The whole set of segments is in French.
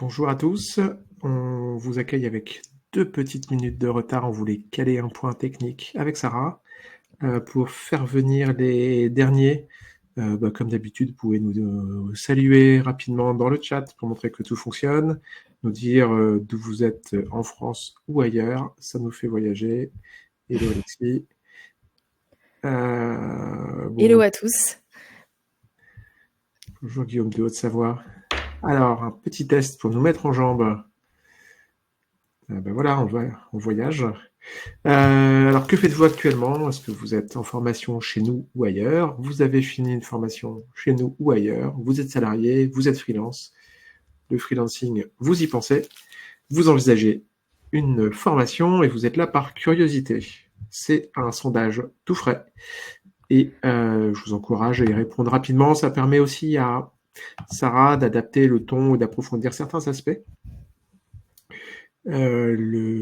Bonjour à tous, on vous accueille avec 2 petites minutes de retard. On voulait caler un point technique avec Sarah, pour faire venir les derniers. Comme d'habitude, vous pouvez nous saluer rapidement dans le chat pour montrer que tout fonctionne, nous dire, d'où vous êtes en France ou ailleurs, ça nous fait voyager. Hello Alexis. Hello à tous. Bonjour Guillaume de Haute-Savoie. Alors, un petit test pour nous mettre en jambes. Voilà, on voyage. Alors, que faites-vous actuellement? Est-ce que vous êtes en formation chez nous ou ailleurs? Vous avez fini une formation chez nous ou ailleurs? Vous êtes salarié? Vous êtes freelance? Le freelancing, vous y pensez? Vous envisagez une formation et vous êtes là par curiosité. C'est un sondage tout frais et je vous encourage à y répondre rapidement. Ça permet aussi à Sarah d'adapter le ton ou d'approfondir certains aspects. Je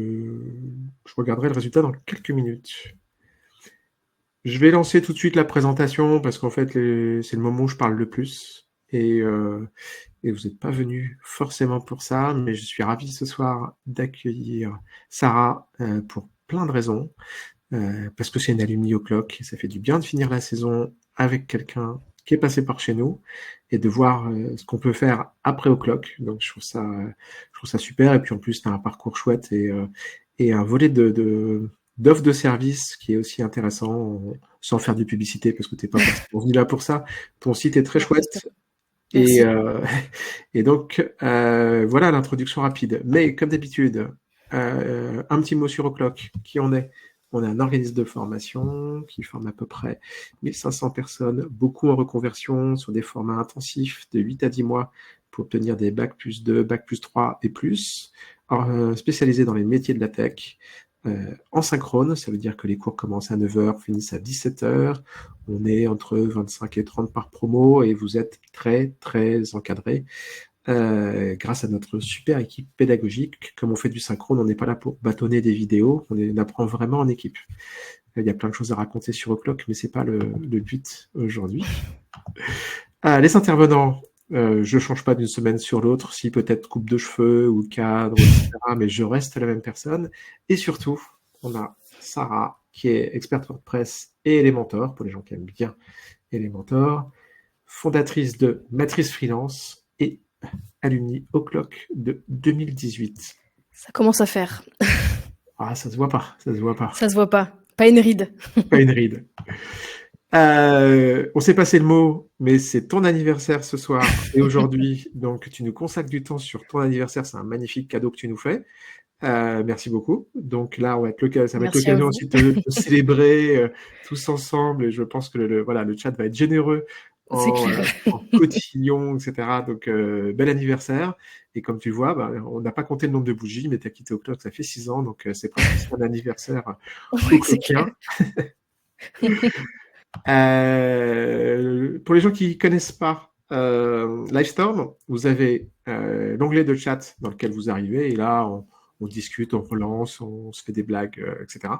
regarderai le résultat dans quelques minutes. Je vais lancer tout de suite la présentation parce qu'en fait, c'est le moment où je parle le plus. Et vous n'êtes pas venus forcément pour ça, mais je suis ravi ce soir d'accueillir Sarah pour plein de raisons. Parce que c'est une alumni au Clock et ça fait du bien de finir la saison avec quelqu'un qui est passé par chez nous et de voir ce qu'on peut faire après au Clock. Donc je trouve ça super. Et puis en plus, tu as un parcours chouette et un volet d'offres de services qui est aussi intéressant, sans faire de publicité parce que tu n'es pas forcément venu là pour ça. Ton site est très chouette. Merci. Et donc, voilà l'introduction rapide. Mais comme d'habitude, un petit mot sur O'Clock, qui on est. On est un organisme de formation qui forme à peu près 1500 personnes, beaucoup en reconversion sur des formats intensifs de 8 à 10 mois pour obtenir des Bac+2, Bac+3 et plus, spécialisés dans les métiers de la tech. En synchrone, ça veut dire que les cours commencent à 9h, finissent à 17h. On est entre 25 et 30 par promo et vous êtes très, très encadrés grâce à notre super équipe pédagogique. Comme on fait du synchrone, on n'est pas là pour bâtonner des vidéos, on apprend vraiment en équipe. Il y a plein de choses à raconter sur O'Clock, mais ce n'est pas le but aujourd'hui. Les intervenants, je ne change pas d'une semaine sur l'autre, si peut-être coupe de cheveux ou cadre, etc., mais je reste la même personne. Et surtout, on a Sarah, qui est experte WordPress et Elementor, pour les gens qui aiment bien Elementor, fondatrice de Matrice Freelance et alumni O'Clock de 2018. Ça commence à faire. Ah, ça se voit pas, ça se voit pas. Ça se voit pas. Pas une ride. Pas une ride. On s'est passé le mot, mais c'est ton anniversaire ce soir et aujourd'hui, donc tu nous consacres du temps sur ton anniversaire, c'est un magnifique cadeau que tu nous fais. Merci beaucoup. Donc là, ça va être l'occasion aussi de célébrer tous ensemble et je pense que le chat va être généreux en cotillon, etc. Donc, bel anniversaire. Et comme tu vois, on n'a pas compté le nombre de bougies, mais tu as quitté O'Clock, ça fait 6 ans, donc c'est presque un anniversaire Ouais, c'est clair. Pour les gens qui ne connaissent pas Livestorm, vous avez l'onglet de chat dans lequel vous arrivez, et là, on discute, on relance, on se fait des blagues, etc.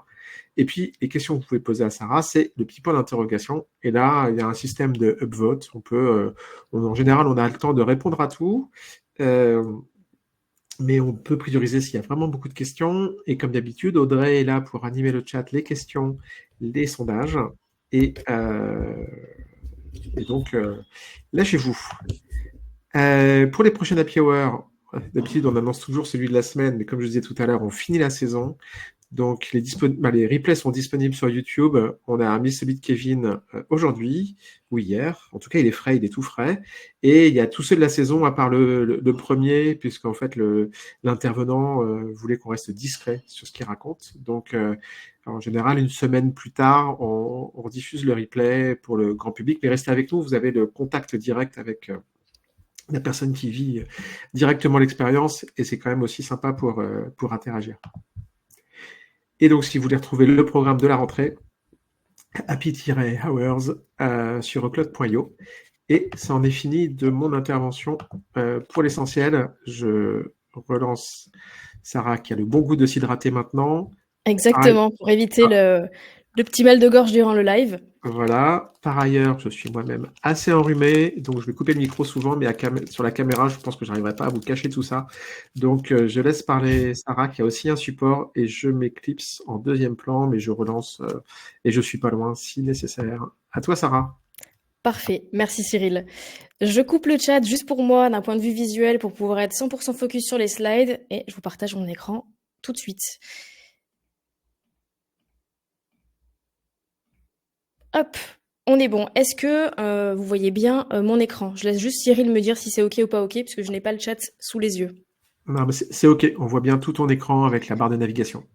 Et puis, les questions que vous pouvez poser à Sarah, c'est le petit point d'interrogation. Et là, il y a un système de upvote. En général, on a le temps de répondre à tout, mais on peut prioriser s'il y a vraiment beaucoup de questions. Et comme d'habitude, Audrey est là pour animer le chat, les questions, les sondages. Et donc, lâchez-vous. Pour les prochaines Happy Hour, d'habitude, on annonce toujours celui de la semaine, mais comme je disais tout à l'heure, on finit la saison. Donc, les replays sont disponibles sur YouTube. On a mis celui de Kevin aujourd'hui ou hier. En tout cas, il est frais, il est tout frais. Et il y a tous ceux de la saison, à part le premier, puisqu'en fait, l'intervenant voulait qu'on reste discret sur ce qu'il raconte. Donc, en général, une semaine plus tard, on diffuse le replay pour le grand public. Mais restez avec nous, vous avez le contact direct avec la personne qui vit directement l'expérience. Et c'est quand même aussi sympa pour interagir. Et donc, si vous voulez retrouver le programme de la rentrée, happy-hours sur oclock.io. Et ça en est fini de mon intervention. Pour l'essentiel, je relance Sarah qui a le bon goût de s'hydrater maintenant. Exactement, pour éviter le petit mal de gorge durant le live. Voilà. Par ailleurs, je suis moi-même assez enrhumé, donc je vais couper le micro souvent, mais sur la caméra, je pense que j'arriverai pas à vous cacher tout ça. Donc, je laisse parler Sarah, qui a aussi un support, et je m'éclipse en deuxième plan, mais je relance et je suis pas loin si nécessaire. À toi, Sarah. Parfait, merci Cyril. Je coupe le chat juste pour moi d'un point de vue visuel pour pouvoir être 100% focus sur les slides et je vous partage mon écran tout de suite. Hop, on est bon. Est-ce que vous voyez bien mon écran? Je laisse juste Cyril me dire si c'est OK ou pas OK puisque je n'ai pas le chat sous les yeux. Non, mais c'est OK. On voit bien tout ton écran avec la barre de navigation.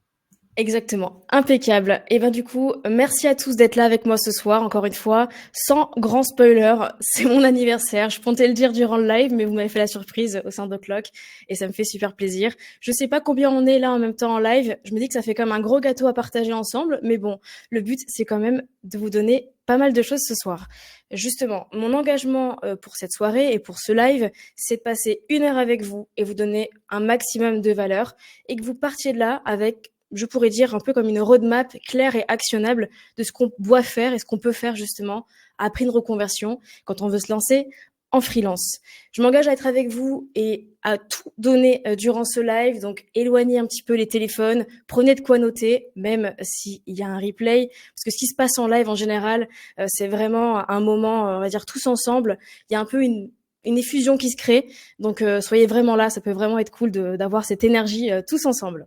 Exactement, impeccable. Et ben du coup, merci à tous d'être là avec moi ce soir, encore une fois, sans grand spoiler, c'est mon anniversaire, je comptais le dire durant le live, mais vous m'avez fait la surprise au sein d'Oclock, et ça me fait super plaisir. Je sais pas combien on est là en même temps en live, je me dis que ça fait comme un gros gâteau à partager ensemble, mais bon, le but c'est quand même de vous donner pas mal de choses ce soir. Justement, mon engagement pour cette soirée et pour ce live, c'est de passer 1 heure avec vous et vous donner un maximum de valeur, et que vous partiez de là avec, je pourrais dire, un peu comme une roadmap claire et actionnable de ce qu'on doit faire et ce qu'on peut faire justement après une reconversion quand on veut se lancer en freelance. Je m'engage à être avec vous et à tout donner durant ce live, donc éloignez un petit peu les téléphones, prenez de quoi noter, même s'il y a un replay, parce que ce qui se passe en live en général, c'est vraiment un moment, on va dire, tous ensemble. Il y a un peu une effusion qui se crée, donc soyez vraiment là, ça peut vraiment être cool d'avoir cette énergie tous ensemble.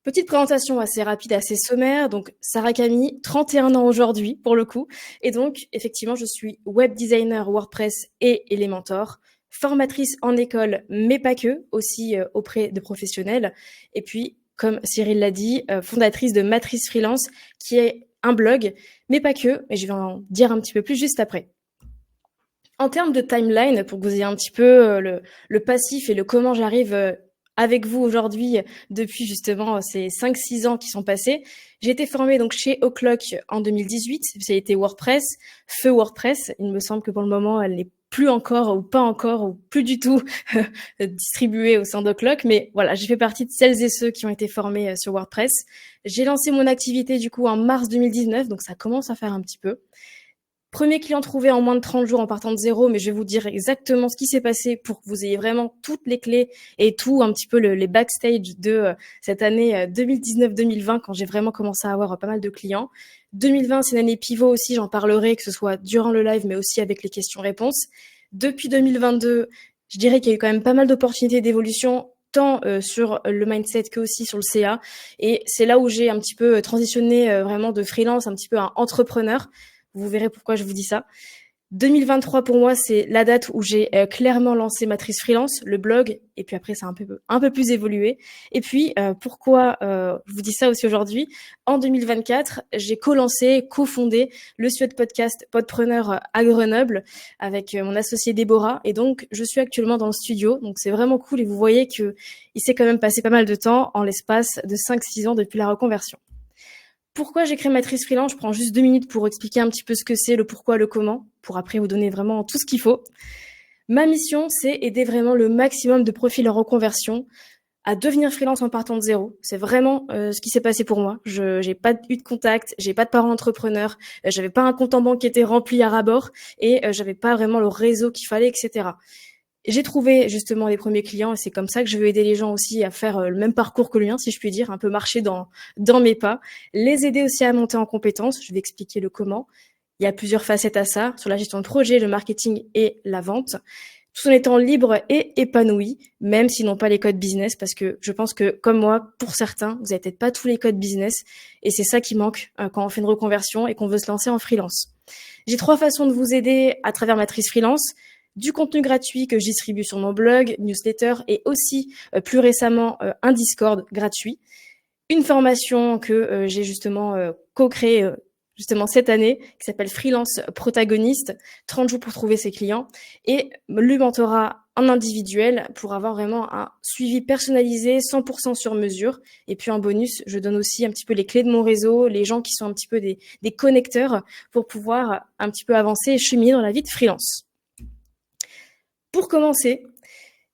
Petite présentation assez rapide, assez sommaire. Donc, Sarah Camille, 31 ans aujourd'hui, pour le coup. Et donc, effectivement, je suis web designer WordPress et Elementor, formatrice en école, mais pas que, aussi auprès de professionnels. Et puis, comme Cyril l'a dit, fondatrice de Matrice Freelance, qui est un blog, mais pas que. Et je vais en dire un petit peu plus juste après. En termes de timeline, pour que vous ayez un petit peu le passif et le comment j'arrive avec vous aujourd'hui depuis justement ces 5-6 ans qui sont passés. J'ai été formée donc chez O'Clock en 2018, ça a été WordPress, feu WordPress. Il me semble que pour le moment, elle n'est plus encore ou pas encore ou plus du tout distribuée au sein d'Oclock, mais voilà, j'ai fait partie de celles et ceux qui ont été formés sur WordPress. J'ai lancé mon activité du coup en mars 2019, donc ça commence à faire un petit peu. Premier client trouvé en moins de 30 jours en partant de zéro, mais je vais vous dire exactement ce qui s'est passé pour que vous ayez vraiment toutes les clés et tout un petit peu les backstage de cette année 2019-2020 quand j'ai vraiment commencé à avoir pas mal de clients. 2020, c'est une année pivot aussi, j'en parlerai, que ce soit durant le live, mais aussi avec les questions-réponses. Depuis 2022, je dirais qu'il y a eu quand même pas mal d'opportunités d'évolution, tant sur le mindset que aussi sur le CA. Et c'est là où j'ai un petit peu transitionné vraiment de freelance, un petit peu à entrepreneur. Vous verrez pourquoi je vous dis ça. 2023 pour moi, c'est la date où j'ai clairement lancé Matrice Freelance, le blog, et puis après ça a un peu plus évolué. Et puis pourquoi je vous dis ça aussi aujourd'hui, en 2024, j'ai cofondé le Suède Podcast Podpreneur à Grenoble avec mon associée Déborah, et donc je suis actuellement dans le studio, donc c'est vraiment cool et vous voyez que il s'est quand même passé pas mal de temps en l'espace de 5-6 ans depuis la reconversion. Pourquoi j'ai créé Matrice Freelance? Je prends juste 2 minutes pour expliquer un petit peu ce que c'est, le pourquoi, le comment, pour après vous donner vraiment tout ce qu'il faut. Ma mission, c'est aider vraiment le maximum de profils en reconversion à devenir freelance en partant de zéro. C'est vraiment ce qui s'est passé pour moi. Je n'ai pas eu de contact, j'ai pas de parents entrepreneurs, j'avais pas un compte en banque qui était rempli à ras-bord et j'avais pas vraiment le réseau qu'il fallait, etc. J'ai trouvé justement les premiers clients et c'est comme ça que je veux aider les gens aussi à faire le même parcours que le mien, si je puis dire, un peu marcher dans mes pas, les aider aussi à monter en compétences. Je vais expliquer le comment. Il y a plusieurs facettes à ça, sur la gestion de projet, le marketing et la vente, tout en étant libre et épanoui, même s'ils n'ont pas les codes business, parce que je pense que, comme moi, pour certains, vous n'avez peut-être pas tous les codes business, et c'est ça qui manque quand on fait une reconversion et qu'on veut se lancer en freelance. J'ai 3 façons de vous aider à travers Matrice Freelance. Du contenu gratuit que je distribue sur mon blog, newsletter et aussi plus récemment un Discord gratuit. Une formation que j'ai justement co-créée justement cette année qui s'appelle Freelance Protagoniste, 30 jours pour trouver ses clients et le mentorat en individuel pour avoir vraiment un suivi personnalisé 100% sur mesure. Et puis en bonus, je donne aussi un petit peu les clés de mon réseau, les gens qui sont un petit peu des connecteurs pour pouvoir un petit peu avancer et cheminer dans la vie de freelance. Pour commencer,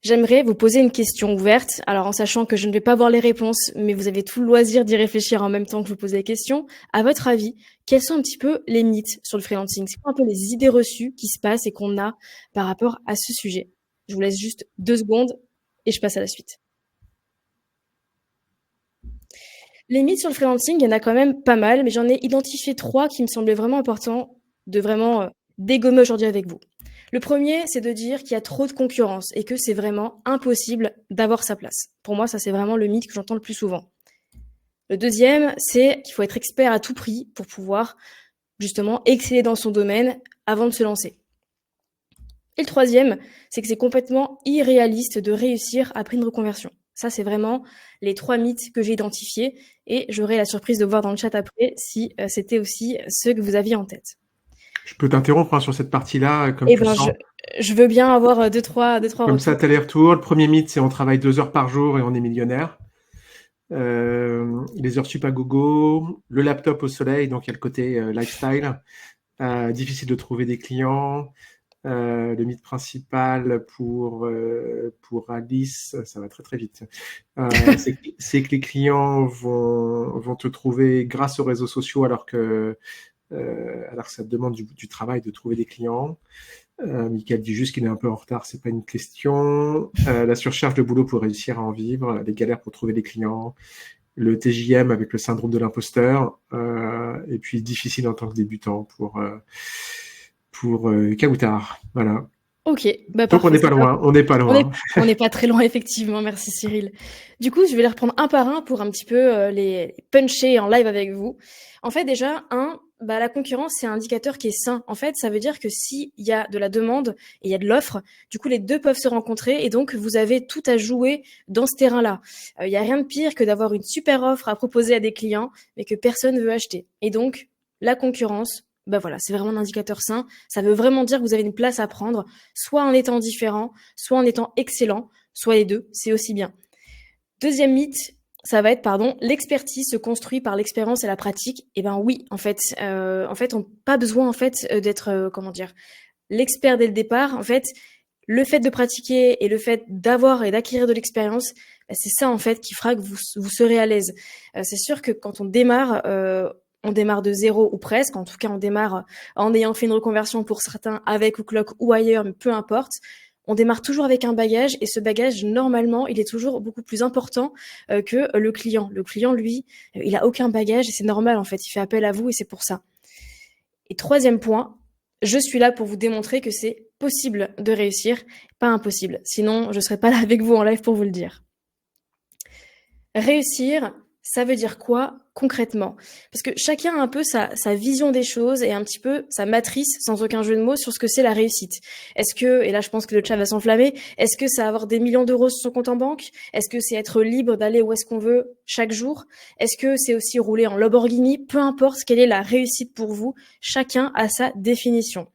j'aimerais vous poser une question ouverte. Alors, en sachant que je ne vais pas voir les réponses, mais vous avez tout le loisir d'y réfléchir en même temps que je vous pose les questions. À votre avis, quels sont un petit peu les mythes sur le freelancing? C'est quoi un peu les idées reçues qui se passent et qu'on a par rapport à ce sujet? Je vous laisse juste 2 secondes et je passe à la suite. Les mythes sur le freelancing, il y en a quand même pas mal, mais j'en ai identifié 3 qui me semblaient vraiment importants de vraiment dégommer aujourd'hui avec vous. Le premier, c'est de dire qu'il y a trop de concurrence et que c'est vraiment impossible d'avoir sa place. Pour moi, ça, c'est vraiment le mythe que j'entends le plus souvent. Le deuxième, c'est qu'il faut être expert à tout prix pour pouvoir justement exceller dans son domaine avant de se lancer. Et le troisième, c'est que c'est complètement irréaliste de réussir après une reconversion. Ça, c'est vraiment les 3 mythes que j'ai identifiés et j'aurai la surprise de voir dans le chat après si c'était aussi ceux que vous aviez en tête. Je peux t'interrompre sur cette partie-là, comme Eh tu le ben, sens. je veux bien avoir 2-3 Comme retours. ça, tu as les retours. Le premier mythe, c'est on travaille 2 heures par jour et on est millionnaire. Les heures sup à gogo, le laptop au soleil, donc il y a le côté lifestyle. Difficile de trouver des clients. Le mythe principal pour Alice, ça va très très vite, c'est que les clients vont te trouver grâce aux réseaux sociaux alors que ça te demande du travail de trouver des clients. Mickaël dit juste qu'il est un peu en retard, c'est pas une question. La surcharge de boulot pour réussir à en vivre, les galères pour trouver des clients, le TJM avec le syndrome de l'imposteur, et puis difficile en tant que débutant pour Kautar. Voilà. Ok, bah Donc parfait. on n'est pas loin, on n'est pas loin. On n'est pas très loin, effectivement. Merci Cyril. Du coup, je vais les reprendre un par un pour un petit peu les puncher en live avec vous. En fait, déjà, la concurrence, c'est un indicateur qui est sain. En fait, ça veut dire que s'il y a de la demande et il y a de l'offre, du coup, les deux peuvent se rencontrer et donc vous avez tout à jouer dans ce terrain-là. Il y a rien de pire que d'avoir une super offre à proposer à des clients, mais que personne ne veut acheter. Et donc, la concurrence, voilà, c'est vraiment un indicateur sain. Ça veut vraiment dire que vous avez une place à prendre, soit en étant différent, soit en étant excellent, soit les deux, c'est aussi bien. Deuxième mythe, ça va être, l'expertise se construit par l'expérience et la pratique. Eh ben oui, en fait, on n'a pas besoin d'être, l'expert dès le départ. En fait, le fait de pratiquer et le fait d'avoir et d'acquérir de l'expérience, c'est ça en fait qui fera que vous serez à l'aise. C'est sûr que quand on démarre de zéro ou presque. En tout cas, on démarre en ayant fait une reconversion pour certains avec Outlook ou ailleurs, mais peu importe. On démarre toujours avec un bagage et ce bagage, normalement, il est toujours beaucoup plus important que le client. Le client, lui, il a aucun bagage et c'est normal en fait. Il fait appel à vous et c'est pour ça. Et troisième point, je suis là pour vous démontrer que c'est possible de réussir, pas impossible. Sinon, je serais pas là avec vous en live pour vous le dire. Réussir, ça veut dire quoi concrètement? Parce que chacun a un peu sa vision des choses et un petit peu sa matrice, sans aucun jeu de mots, sur ce que c'est la réussite. Est-ce que, et là je pense que le chat va s'enflammer, est-ce que c'est avoir des millions d'euros sur son compte en banque? Est-ce que c'est être libre d'aller où est-ce qu'on veut chaque jour? Est-ce que c'est aussi rouler en Lamborghini? Peu importe quelle est la réussite pour vous, chacun a sa définition.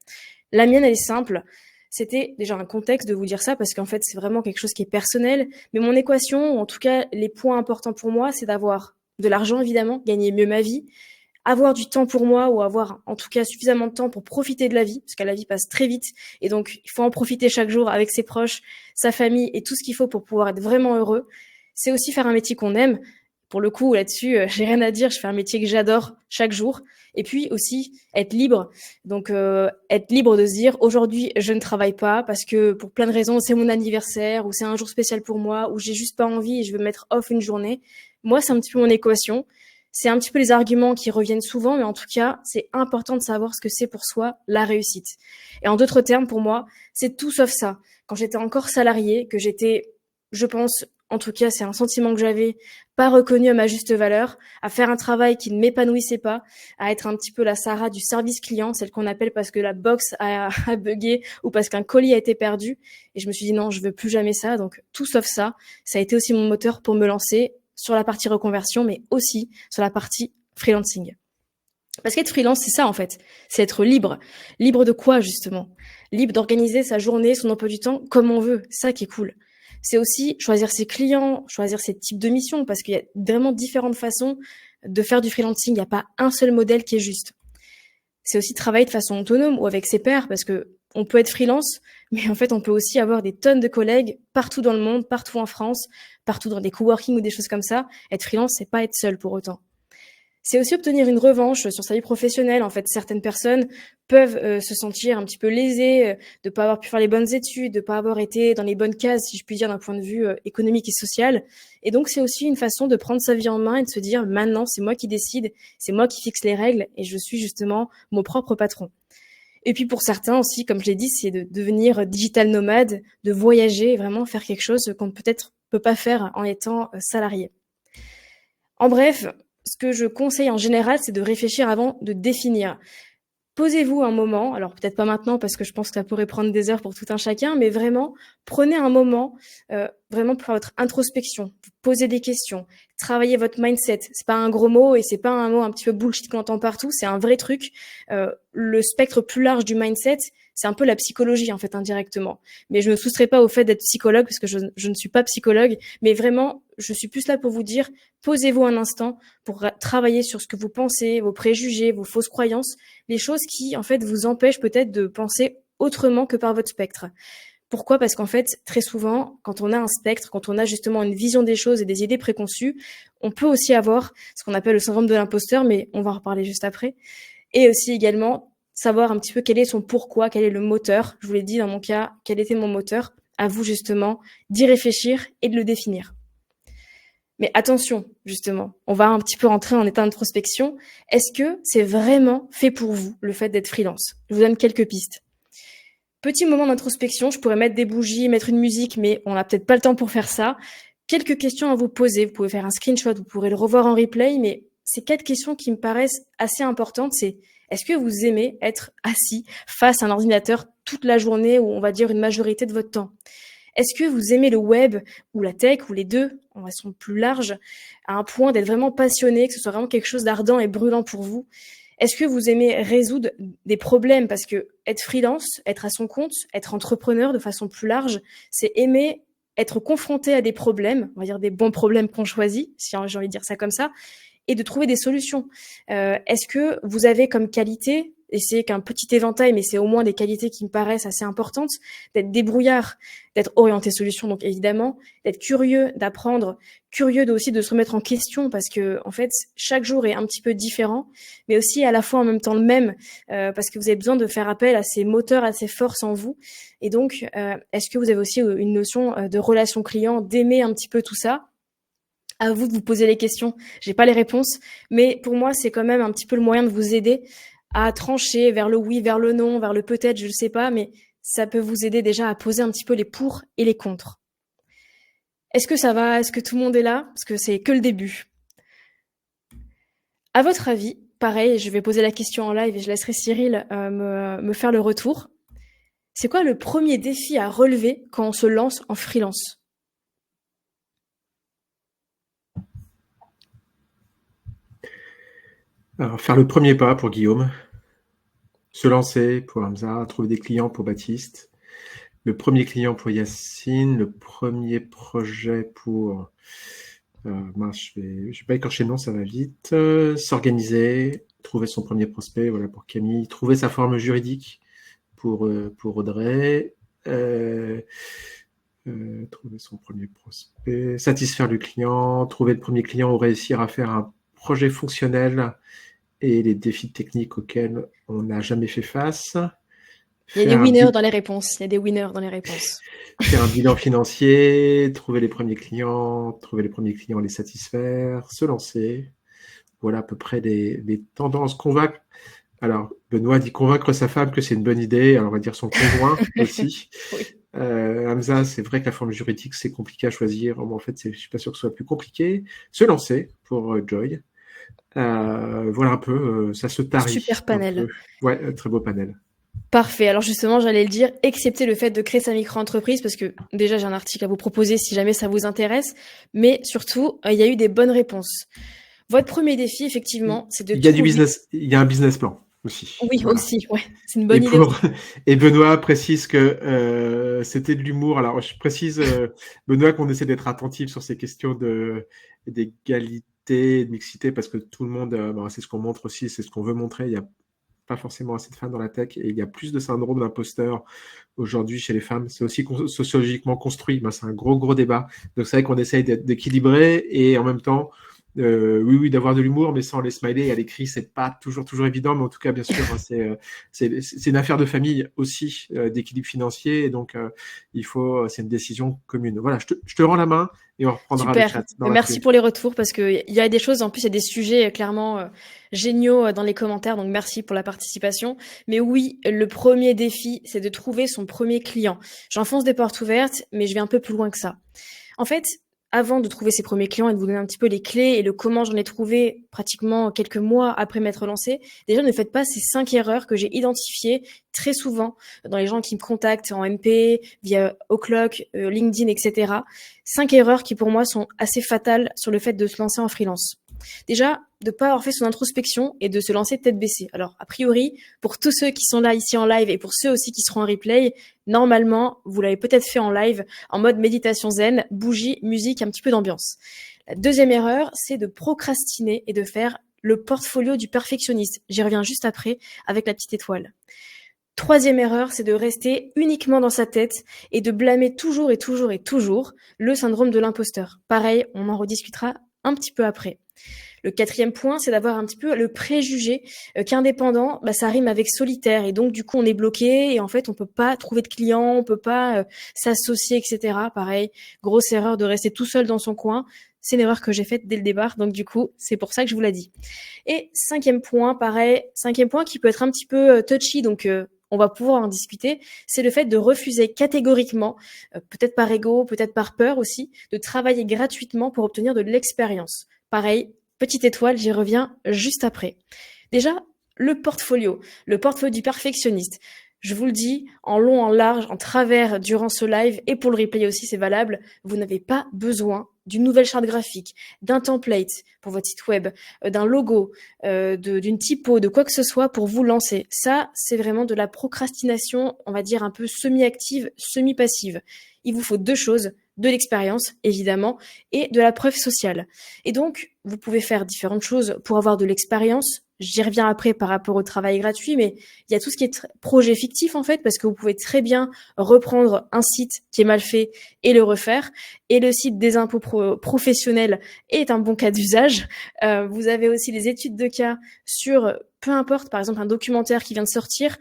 La mienne, elle est simple. C'était déjà un contexte de vous dire ça parce qu'en fait, c'est vraiment quelque chose qui est personnel. Mais mon équation, ou en tout cas, les points importants pour moi, c'est d'avoir de l'argent, évidemment, gagner mieux ma vie, avoir du temps pour moi ou avoir en tout cas suffisamment de temps pour profiter de la vie, parce que la vie passe très vite. Et donc, il faut en profiter chaque jour avec ses proches, sa famille et tout ce qu'il faut pour pouvoir être vraiment heureux. C'est aussi faire un métier qu'on aime. Pour le coup, là-dessus, j'ai rien à dire. Je fais un métier que j'adore chaque jour. Et puis aussi, être libre. Donc, être libre de se dire, aujourd'hui, je ne travaille pas parce que pour plein de raisons, c'est mon anniversaire ou c'est un jour spécial pour moi ou j'ai juste pas envie et je veux mettre off une journée. Moi, c'est un petit peu mon équation. C'est un petit peu les arguments qui reviennent souvent, mais en tout cas, c'est important de savoir ce que c'est pour soi la réussite. Et en d'autres termes, pour moi, c'est tout sauf ça. Quand j'étais encore salariée, que j'étais, je pense, en tout cas, c'est un sentiment que j'avais, pas reconnu à ma juste valeur, à faire un travail qui ne m'épanouissait pas, à être un petit peu la Sarah du service client, celle qu'on appelle parce que la box a bugué ou parce qu'un colis a été perdu. Et je me suis dit non, je veux plus jamais ça. Donc tout sauf ça, ça a été aussi mon moteur pour me lancer sur la partie reconversion, mais aussi sur la partie freelancing. Parce qu'être freelance, c'est ça en fait, c'est être libre. Libre de quoi justement? Libre d'organiser sa journée, son emploi du temps comme on veut, ça qui est cool. C'est aussi choisir ses clients, choisir ses types de missions, parce qu'il y a vraiment différentes façons de faire du freelancing. Il n'y a pas un seul modèle qui est juste. C'est aussi travailler de façon autonome ou avec ses pairs, parce que on peut être freelance, mais en fait, on peut aussi avoir des tonnes de collègues partout dans le monde, partout en France, partout dans des coworking ou des choses comme ça. Être freelance, c'est pas être seul pour autant. C'est aussi obtenir une revanche sur sa vie professionnelle. En fait, certaines personnes peuvent se sentir un petit peu lésées de pas avoir pu faire les bonnes études, de pas avoir été dans les bonnes cases, si je puis dire, d'un point de vue économique et social. Et donc, c'est aussi une façon de prendre sa vie en main et de se dire, maintenant, c'est moi qui décide, c'est moi qui fixe les règles et je suis justement mon propre patron. Et puis pour certains aussi, comme je l'ai dit, c'est de devenir digital nomade, de voyager et vraiment faire quelque chose qu'on peut-être peut pas faire en étant salarié. En bref, ce que je conseille en général, c'est de réfléchir avant de définir. Posez-vous un moment, alors peut-être pas maintenant parce que je pense que ça pourrait prendre des heures pour tout un chacun, mais vraiment, prenez un moment vraiment pour votre introspection, posez des questions, travaillez votre mindset. C'est pas un gros mot et c'est pas un mot un petit peu bullshit qu'on entend partout, c'est un vrai truc. Le spectre plus large du mindset, c'est un peu la psychologie en fait indirectement. Mais je ne me soustrais pas au fait d'être psychologue parce que je ne suis pas psychologue, mais vraiment, je suis plus là pour vous dire, posez-vous un instant pour travailler sur ce que vous pensez, vos préjugés, vos fausses croyances, les choses qui, en fait, vous empêchent peut-être de penser autrement que par votre spectre. Pourquoi ? Parce qu'en fait, très souvent, quand on a un spectre, quand on a justement une vision des choses et des idées préconçues, on peut aussi avoir ce qu'on appelle le syndrome de l'imposteur, mais on va en reparler juste après. Et aussi également, savoir un petit peu quel est son pourquoi, quel est le moteur. Je vous l'ai dit dans mon cas, quel était mon moteur. À vous justement d'y réfléchir et de le définir. Mais attention, justement, on va un petit peu rentrer en état d'introspection. Est-ce que c'est vraiment fait pour vous, le fait d'être freelance ? Je vous donne quelques pistes. Petit moment d'introspection, je pourrais mettre des bougies, mettre une musique, mais on n'a peut-être pas le temps pour faire ça. Quelques questions à vous poser. Vous pouvez faire un screenshot, vous pourrez le revoir en replay, mais ces 4 questions qui me paraissent assez importantes, c'est est-ce que vous aimez être assis face à un ordinateur toute la journée ou on va dire une majorité de votre temps ? Est-ce que vous aimez le web ou la tech ou les deux, en façon plus large, à un point d'être vraiment passionné, que ce soit vraiment quelque chose d'ardent et brûlant pour vous ? Est-ce que vous aimez résoudre des problèmes ? Parce que être freelance, être à son compte, être entrepreneur de façon plus large, c'est aimer être confronté à des problèmes, on va dire des bons problèmes qu'on choisit, si j'ai envie de dire ça comme ça, et de trouver des solutions. Est-ce que vous avez comme qualité, et c'est qu'un petit éventail, mais c'est au moins des qualités qui me paraissent assez importantes, d'être débrouillard, d'être orienté solution, donc évidemment, d'être curieux, d'apprendre, curieux aussi de se remettre en question, parce que en fait, chaque jour est un petit peu différent, mais aussi à la fois en même temps le même, parce que vous avez besoin de faire appel à ces moteurs, à ces forces en vous. Et donc, est-ce que vous avez aussi une notion de relation client, d'aimer un petit peu tout ça ? À vous de vous poser les questions. J'ai pas les réponses, mais pour moi, c'est quand même un petit peu le moyen de vous aider à trancher vers le oui, vers le non, vers le peut-être, je ne sais pas, mais ça peut vous aider déjà à poser un petit peu les pour et les contre. Est-ce que ça va ? Est-ce que tout le monde est là ? Parce que c'est que le début. À votre avis, pareil, je vais poser la question en live et je laisserai Cyril me faire le retour. C'est quoi le premier défi à relever quand on se lance en freelance ? Alors, faire le premier pas pour Guillaume, se lancer pour Hamza, trouver des clients pour Baptiste, le premier client pour Yacine, le premier projet pour... mince, je vais pas écorcher le nom, ça va vite. S'organiser, trouver son premier prospect, voilà, pour Camille, trouver sa forme juridique pour Audrey, trouver son premier prospect, satisfaire le client, trouver le premier client ou réussir à faire un projet fonctionnel et les défis techniques auxquels on n'a jamais fait face. Il y a des winners dans les réponses. Il y a des winners dans les réponses. Faire un bilan financier, trouver les premiers clients, les satisfaire, se lancer. Voilà à peu près les tendances. Convaincre. Alors, Benoît dit convaincre sa femme que c'est une bonne idée. Alors, on va dire son conjoint aussi. Oui. Hamza, c'est vrai que la forme juridique, c'est compliqué à choisir. Bon, en fait, je suis pas sûr que ce soit plus compliqué. Se lancer pour Joy. Voilà un peu, ça se tarit. Super panel. Ouais, très beau panel. Parfait. Alors justement, j'allais le dire, excepté le fait de créer sa micro-entreprise, parce que déjà, j'ai un article à vous proposer si jamais ça vous intéresse, mais surtout, il y a eu des bonnes réponses. Votre premier défi, effectivement, c'est de trouver... Il y a un business plan aussi. Oui, voilà. Aussi, ouais. C'est une bonne idée. Et Benoît précise que c'était de l'humour. Alors, je précise, Benoît, qu'on essaie d'être attentif sur ces questions d'égalité, de mixité, parce que tout le monde, c'est ce qu'on montre aussi, c'est ce qu'on veut montrer. Il y a pas forcément assez de femmes dans la tech, et il y a plus de syndrome d'imposteur aujourd'hui chez les femmes. C'est aussi sociologiquement construit. C'est un gros débat. Donc c'est vrai qu'on essaye d'équilibrer, et en même temps, oui, d'avoir de l'humour, mais sans les smileys à l'écrit, c'est pas toujours évident. Mais en tout cas, bien sûr, c'est une affaire de famille aussi, d'équilibre financier. Et donc, c'est une décision commune. Voilà, je te rends la main et on reprendra le chat. Merci pour les retours, parce qu'il y a des choses, en plus, il y a des sujets clairement géniaux dans les commentaires. Donc, merci pour la participation. Mais oui, le premier défi, c'est de trouver son premier client. J'enfonce des portes ouvertes, mais je vais un peu plus loin que ça. En fait, avant de trouver ses premiers clients et de vous donner un petit peu les clés et le comment j'en ai trouvé pratiquement quelques mois après m'être lancée, déjà ne faites pas ces 5 erreurs que j'ai identifiées très souvent dans les gens qui me contactent en MP, via O'Clock, LinkedIn, etc. 5 erreurs qui pour moi sont assez fatales sur le fait de se lancer en freelance. Déjà, de ne pas avoir fait son introspection et de se lancer tête baissée. Alors, a priori, pour tous ceux qui sont là ici en live et pour ceux aussi qui seront en replay, normalement, vous l'avez peut-être fait en live, en mode méditation zen, bougie, musique, un petit peu d'ambiance. La deuxième erreur, c'est de procrastiner et de faire le portfolio du perfectionniste. J'y reviens juste après avec la petite étoile. Troisième erreur, c'est de rester uniquement dans sa tête et de blâmer toujours le syndrome de l'imposteur. Pareil, on en rediscutera un petit peu après. Le quatrième point, c'est d'avoir un petit peu le préjugé qu'indépendant, ça rime avec solitaire, et donc du coup on est bloqué et en fait on peut pas trouver de clients, on peut pas s'associer, etc. Pareil, grosse erreur de rester tout seul dans son coin. C'est une erreur que j'ai faite dès le départ, donc du coup c'est pour ça que je vous l'ai dit. Et cinquième point qui peut être un petit peu touchy, donc on va pouvoir en discuter, c'est le fait de refuser catégoriquement, peut-être par ego, peut-être par peur aussi, de travailler gratuitement pour obtenir de l'expérience. Pareil, petite étoile, j'y reviens juste après. Déjà, le portfolio du perfectionniste. Je vous le dis, en long, en large, en travers, durant ce live, et pour le replay aussi, c'est valable, vous n'avez pas besoin d'une nouvelle charte graphique, d'un template pour votre site web, d'un logo, d'une typo, de quoi que ce soit pour vous lancer. Ça, c'est vraiment de la procrastination, on va dire un peu semi-active, semi-passive. Il vous faut 2 choses, de l'expérience, évidemment, et de la preuve sociale. Et donc, vous pouvez faire différentes choses pour avoir de l'expérience. J'y reviens après par rapport au travail gratuit, mais il y a tout ce qui est projet fictif, en fait, parce que vous pouvez très bien reprendre un site qui est mal fait et le refaire. Et le site des impôts professionnels est un bon cas d'usage. Vous avez aussi les études de cas sur, peu importe, par exemple, un documentaire qui vient de sortir,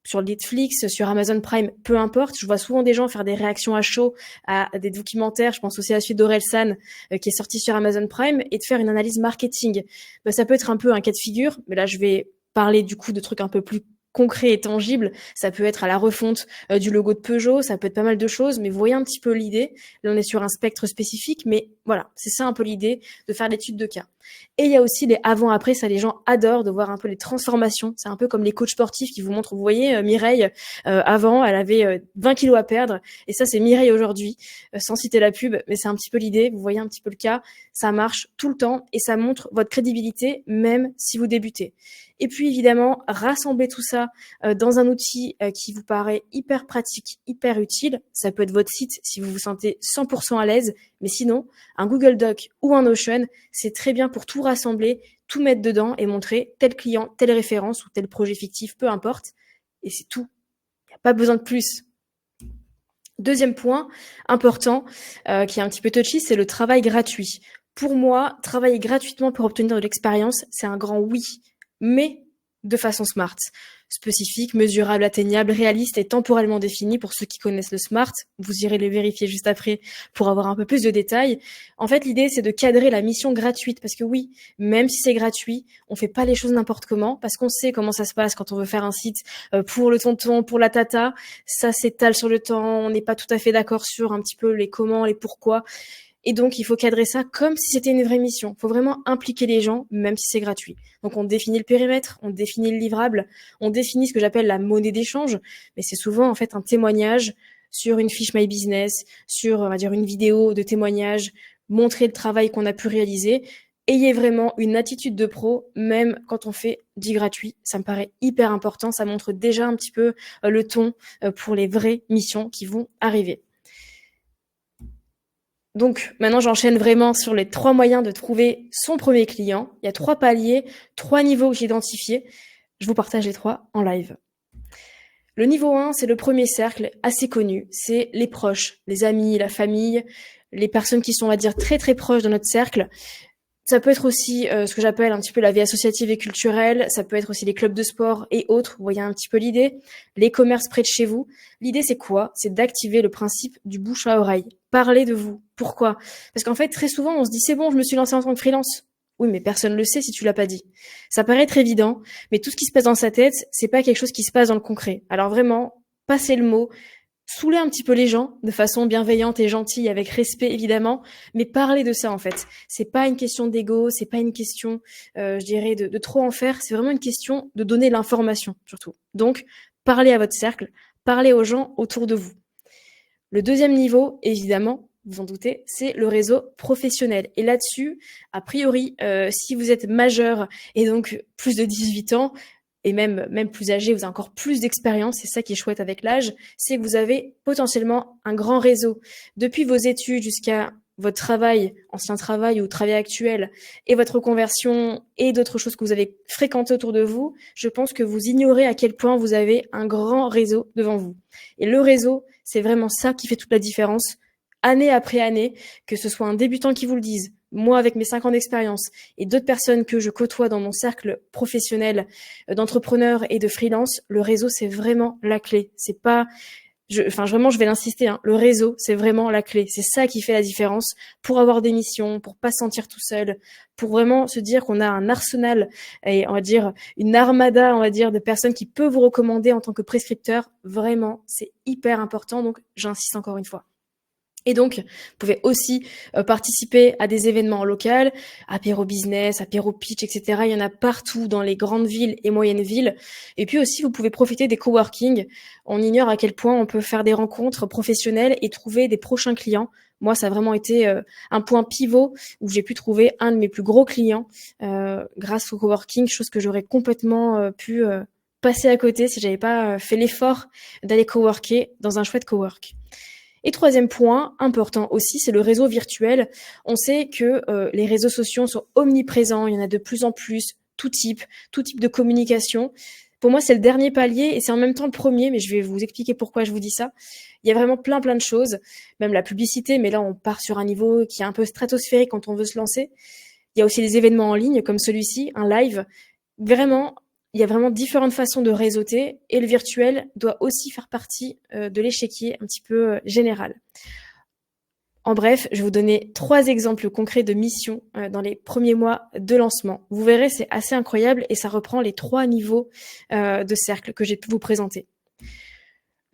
sur Netflix, sur Amazon Prime, peu importe. Je vois souvent des gens faire des réactions à chaud à des documentaires. Je pense aussi à celui d'Orelsan qui est sorti sur Amazon Prime, et de faire une analyse marketing. Ça peut être un peu un cas de figure, mais là je vais parler du coup de trucs un peu plus concret et tangible. Ça peut être à la refonte du logo de Peugeot, ça peut être pas mal de choses, mais vous voyez un petit peu l'idée. Là, on est sur un spectre spécifique, mais voilà, c'est ça un peu l'idée de faire l'étude de cas. Et il y a aussi les avant-après, ça les gens adorent de voir un peu les transformations. C'est un peu comme les coachs sportifs qui vous montrent, vous voyez, Mireille, avant, elle avait 20 kilos à perdre, et ça c'est Mireille aujourd'hui, sans citer la pub, mais c'est un petit peu l'idée, vous voyez un petit peu le cas, ça marche tout le temps, et ça montre votre crédibilité, même si vous débutez. Et puis évidemment, rassembler tout ça dans un outil qui vous paraît hyper pratique, hyper utile. Ça peut être votre site si vous vous sentez 100% à l'aise, mais sinon, un Google Doc ou un Notion, c'est très bien pour tout rassembler, tout mettre dedans et montrer tel client, telle référence ou tel projet fictif, peu importe. Et c'est tout. Il n'y a pas besoin de plus. Deuxième point important, qui est un petit peu touchy, c'est le travail gratuit. Pour moi, travailler gratuitement pour obtenir de l'expérience, c'est un grand oui, mais de façon smart. Spécifique, mesurable, atteignable, réaliste et temporellement défini. Pour ceux qui connaissent le SMART, vous irez le vérifier juste après pour avoir un peu plus de détails. En fait, l'idée, c'est de cadrer la mission gratuite, parce que oui, même si c'est gratuit, on fait pas les choses n'importe comment, parce qu'on sait comment ça se passe quand on veut faire un site pour le tonton, pour la tata. Ça s'étale sur le temps, on n'est pas tout à fait d'accord sur un petit peu les comment, les pourquoi. Et donc, il faut cadrer ça comme si c'était une vraie mission. Il faut vraiment impliquer les gens, même si c'est gratuit. Donc, on définit le périmètre, on définit le livrable, on définit ce que j'appelle la monnaie d'échange. Mais c'est souvent, en fait, un témoignage sur une fiche My Business, sur, on va dire, une vidéo de témoignage, montrer le travail qu'on a pu réaliser. Ayez vraiment une attitude de pro, même quand on fait du gratuit. Ça me paraît hyper important. Ça montre déjà un petit peu le ton pour les vraies missions qui vont arriver. Donc, maintenant, j'enchaîne vraiment sur les 3 moyens de trouver son premier client. Il y a 3 paliers, 3 niveaux que j'ai identifiés. Je vous partage les 3 en live. Le niveau 1, c'est le premier cercle, assez connu. C'est les proches, les amis, la famille, les personnes qui sont, on va dire, très très proches de notre cercle. Ça peut être aussi ce que j'appelle un petit peu la vie associative et culturelle. Ça peut être aussi les clubs de sport et autres. Vous voyez un petit peu l'idée. Les commerces près de chez vous. L'idée, c'est quoi? C'est d'activer le principe du bouche à oreille. Parlez de vous. Pourquoi? Parce qu'en fait, très souvent, on se dit, c'est bon, je me suis lancé en tant que freelance. Oui, mais personne ne le sait si tu l'as pas dit. Ça paraît être évident, mais tout ce qui se passe dans sa tête, c'est pas quelque chose qui se passe dans le concret. Alors vraiment, passez le mot, saoulez un petit peu les gens de façon bienveillante et gentille, avec respect évidemment, mais parlez de ça en fait. C'est pas une question d'ego, c'est pas une question, je dirais, de trop en faire. C'est vraiment une question de donner l'information surtout. Donc, parlez à votre cercle, parlez aux gens autour de vous. Le deuxième niveau, évidemment, vous en doutez, c'est le réseau professionnel. Et là-dessus, a priori, si vous êtes majeur et donc plus de 18 ans, et même plus âgé, vous avez encore plus d'expérience, c'est ça qui est chouette avec l'âge, c'est que vous avez potentiellement un grand réseau. Depuis vos études jusqu'à votre travail, ancien travail ou travail actuel, et votre reconversion et d'autres choses que vous avez fréquentées autour de vous, je pense que vous ignorez à quel point vous avez un grand réseau devant vous. Et le réseau, c'est vraiment ça qui fait toute la différence, année après année, que ce soit un débutant qui vous le dise, moi avec mes 5 ans d'expérience et d'autres personnes que je côtoie dans mon cercle professionnel d'entrepreneurs et de freelance, le réseau c'est vraiment la clé. C'est pas, vraiment je vais l'insister, hein, le réseau c'est vraiment la clé. C'est ça qui fait la différence pour avoir des missions, pour pas se sentir tout seul, pour vraiment se dire qu'on a un arsenal et on va dire une armada, on va dire, de personnes qui peuvent vous recommander en tant que prescripteur. Vraiment, c'est hyper important. Donc j'insiste encore une fois. Et donc, vous pouvez aussi participer à des événements locaux, apéro business, apéro pitch, etc. Il y en a partout dans les grandes villes et moyennes villes. Et puis aussi, vous pouvez profiter des coworking. On ignore à quel point on peut faire des rencontres professionnelles et trouver des prochains clients. Moi, ça a vraiment été un point pivot où j'ai pu trouver un de mes plus gros clients grâce au coworking, chose que j'aurais complètement pu passer à côté si j'avais pas fait l'effort d'aller coworker dans un chouette cowork. Et troisième point important aussi, c'est le réseau virtuel. On sait que les réseaux sociaux sont omniprésents, il y en a de plus en plus, tout type de communication. Pour moi, c'est le dernier palier et c'est en même temps le premier, mais je vais vous expliquer pourquoi je vous dis ça. Il y a vraiment plein de choses, même la publicité, mais là on part sur un niveau qui est un peu stratosphérique quand on veut se lancer. Il y a aussi les événements en ligne comme celui-ci, un live. Vraiment, il y a vraiment différentes façons de réseauter et le virtuel doit aussi faire partie de l'échiquier un petit peu général. En bref, je vais vous donner 3 exemples concrets de missions dans les premiers mois de lancement. Vous verrez, c'est assez incroyable et ça reprend les 3 niveaux de cercle que j'ai pu vous présenter.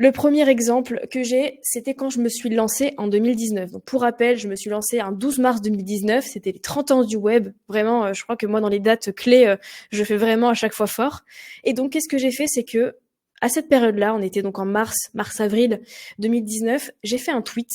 Le premier exemple que j'ai, c'était quand je me suis lancée en 2019. Donc, pour rappel, je me suis lancée un 12 mars 2019. C'était les 30 ans du web. Vraiment, je crois que moi, dans les dates clés, je fais vraiment à chaque fois fort. Et donc, qu'est-ce que j'ai fait? C'est que, à cette période-là, on était donc en mars-avril 2019, j'ai fait un tweet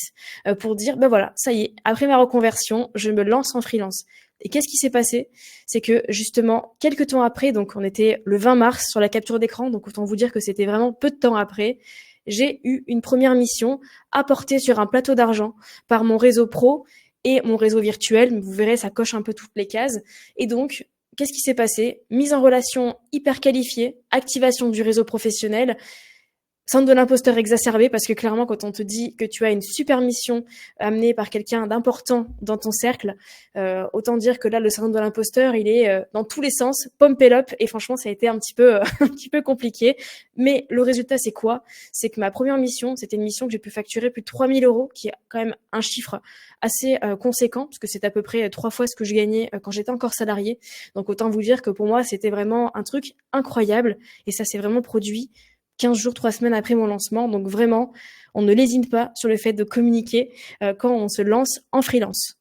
pour dire, ben voilà, ça y est, après ma reconversion, je me lance en freelance. Et qu'est-ce qui s'est passé? C'est que justement, quelques temps après, donc on était le 20 mars sur la capture d'écran, donc autant vous dire que c'était vraiment peu de temps après, j'ai eu une première mission apportée sur un plateau d'argent par mon réseau pro et mon réseau virtuel. Vous verrez, ça coche un peu toutes les cases. Et donc, qu'est-ce qui s'est passé? Mise en relation hyper qualifiée, activation du réseau professionnel, syndrome de l'imposteur exacerbé, parce que clairement, quand on te dit que tu as une super mission amenée par quelqu'un d'important dans ton cercle, autant dire que là, le syndrome de l'imposteur, il est dans tous les sens, pump it up, et franchement, ça a été un petit peu compliqué. Mais le résultat, c'est quoi? C'est que ma première mission, c'était une mission que j'ai pu facturer plus de 3 000 €, qui est quand même un chiffre assez conséquent, parce que c'est à peu près 3 fois ce que je gagnais quand j'étais encore salarié. Donc autant vous dire que pour moi, c'était vraiment un truc incroyable, et ça s'est vraiment produit 15 jours, 3 semaines après mon lancement. Donc vraiment, on ne lésine pas sur le fait de communiquer quand on se lance en freelance.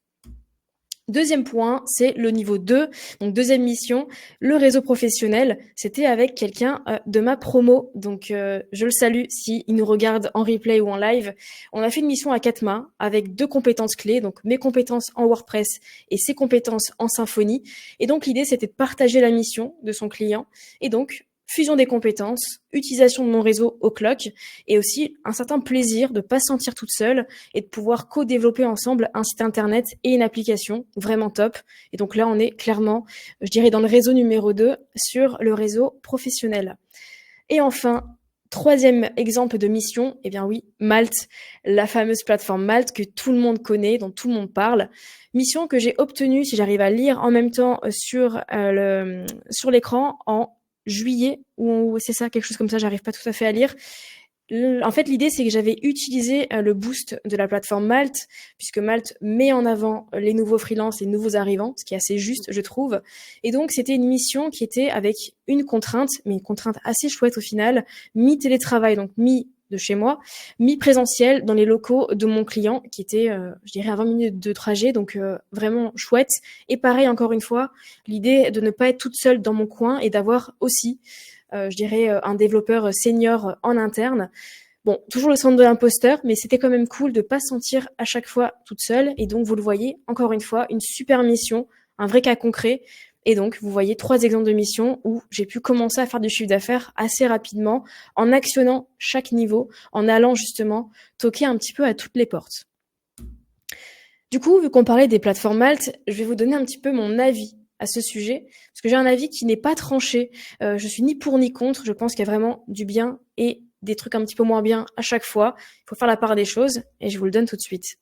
Deuxième point, c'est le niveau 2. Donc deuxième mission, le réseau professionnel. C'était avec quelqu'un de ma promo. Donc je le salue s'il nous regarde en replay ou en live. On a fait une mission à 4 mains avec 2 compétences clés. Donc mes compétences en WordPress et ses compétences en Symfony. Et donc l'idée, c'était de partager la mission de son client. Et donc fusion des compétences, utilisation de mon réseau au clock et aussi un certain plaisir de ne pas se sentir toute seule et de pouvoir co-développer ensemble un site internet et une application vraiment top. Et donc là, on est clairement, je dirais, dans le réseau numéro 2 sur le réseau professionnel. Et enfin, troisième exemple de mission, eh bien oui, Malte, la fameuse plateforme Malte que tout le monde connaît, dont tout le monde parle. Mission que j'ai obtenue, si j'arrive à lire en même temps sur l'écran, en juillet, ou c'est ça, quelque chose comme ça, j'arrive pas tout à fait à lire. En fait, l'idée, c'est que j'avais utilisé le boost de la plateforme Malte, puisque Malte met en avant les nouveaux freelances, les nouveaux arrivants, ce qui est assez juste, je trouve. Et donc, c'était une mission qui était avec une contrainte, mais une contrainte assez chouette au final, mi-télétravail, donc de chez moi, mi-présentiel dans les locaux de mon client, qui était, je dirais, à 20 minutes de trajet, donc vraiment chouette. Et pareil, encore une fois, l'idée de ne pas être toute seule dans mon coin et d'avoir aussi je dirais, un développeur senior en interne. Bon, toujours le syndrome de l'imposteur, mais c'était quand même cool de ne pas se sentir à chaque fois toute seule. Et donc, vous le voyez, encore une fois, une super mission, un vrai cas concret. Et donc, vous voyez 3 exemples de missions où j'ai pu commencer à faire du chiffre d'affaires assez rapidement en actionnant chaque niveau, en allant justement toquer un petit peu à toutes les portes. Du coup, vu qu'on parlait des plateformes Malte, je vais vous donner un petit peu mon avis à ce sujet, parce que j'ai un avis qui n'est pas tranché. Je suis ni pour ni contre. Je pense qu'il y a vraiment du bien et des trucs un petit peu moins bien à chaque fois. Il faut faire la part des choses et je vous le donne tout de suite.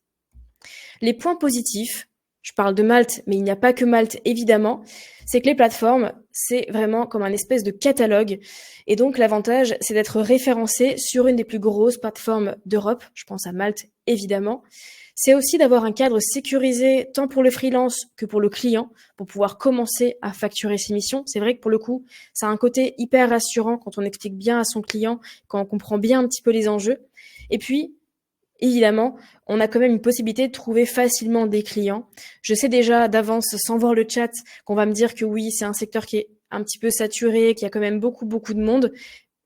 Les points positifs, je parle de Malte, mais il n'y a pas que Malte évidemment, c'est que les plateformes, c'est vraiment comme un espèce de catalogue. Et donc l'avantage, c'est d'être référencé sur une des plus grosses plateformes d'Europe. Je pense à Malte évidemment. C'est aussi d'avoir un cadre sécurisé tant pour le freelance que pour le client pour pouvoir commencer à facturer ses missions. C'est vrai que pour le coup, ça a un côté hyper rassurant quand on explique bien à son client, quand on comprend bien un petit peu les enjeux. Et puis, évidemment, on a quand même une possibilité de trouver facilement des clients. Je sais déjà d'avance, sans voir le chat, qu'on va me dire que oui, c'est un secteur qui est un petit peu saturé, qu'il y a quand même beaucoup de monde.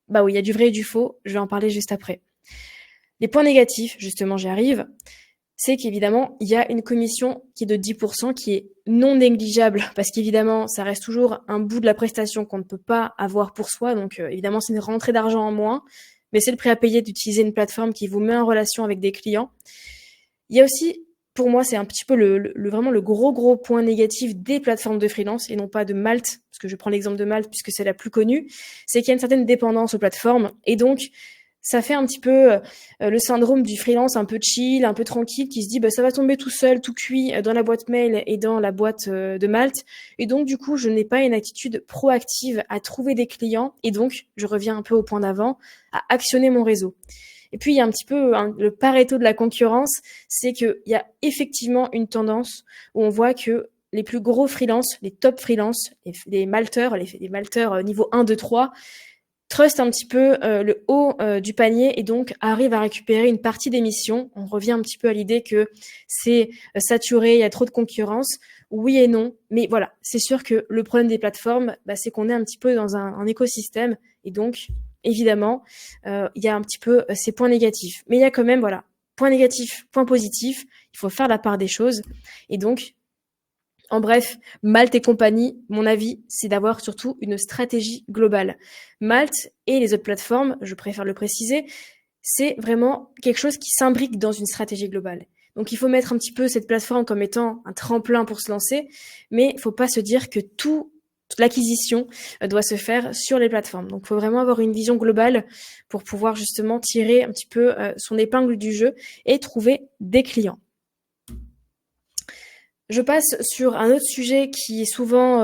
Bah oui, il y a du vrai et du faux. Je vais en parler juste après. Les points négatifs, justement, j'y arrive. C'est qu'évidemment, il y a une commission qui est de 10%, qui est non négligeable, parce qu'évidemment, ça reste toujours un bout de la prestation qu'on ne peut pas avoir pour soi, donc évidemment, c'est une rentrée d'argent en moins, mais c'est le prix à payer d'utiliser une plateforme qui vous met en relation avec des clients. Il y a aussi, pour moi, c'est un petit peu vraiment le gros point négatif des plateformes de freelance, et non pas de Malte, parce que je prends l'exemple de Malte puisque c'est la plus connue, c'est qu'il y a une certaine dépendance aux plateformes, et donc, ça fait un petit peu le syndrome du freelance un peu chill, un peu tranquille, qui se dit bah, ça va tomber tout seul, tout cuit dans la boîte mail et dans la boîte de Malte. Et donc, du coup, je n'ai pas une attitude proactive à trouver des clients. Et donc, je reviens un peu au point d'avant, à actionner mon réseau. Et puis, il y a un petit peu le Pareto de la concurrence, c'est qu'il y a effectivement une tendance où on voit que les plus gros freelances, les top freelances, les malteurs, les malteurs niveau 1, 2, 3, trust un petit peu le haut du panier et donc arrive à récupérer une partie des missions. On revient un petit peu à l'idée que c'est saturé, il y a trop de concurrence. Oui et non, mais voilà, c'est sûr que le problème des plateformes, bah, c'est qu'on est un petit peu dans un écosystème et donc, évidemment, il y a un petit peu ces points négatifs. Mais il y a quand même, voilà, point négatif, point positif, il faut faire la part des choses et donc, en bref, Malte et compagnie, mon avis, c'est d'avoir surtout une stratégie globale. Malte et les autres plateformes, je préfère le préciser, c'est vraiment quelque chose qui s'imbrique dans une stratégie globale. Donc il faut mettre un petit peu cette plateforme comme étant un tremplin pour se lancer, mais il ne faut pas se dire que toute l'acquisition doit se faire sur les plateformes. Donc il faut vraiment avoir une vision globale pour pouvoir justement tirer un petit peu son épingle du jeu et trouver des clients. Je passe sur un autre sujet qui est souvent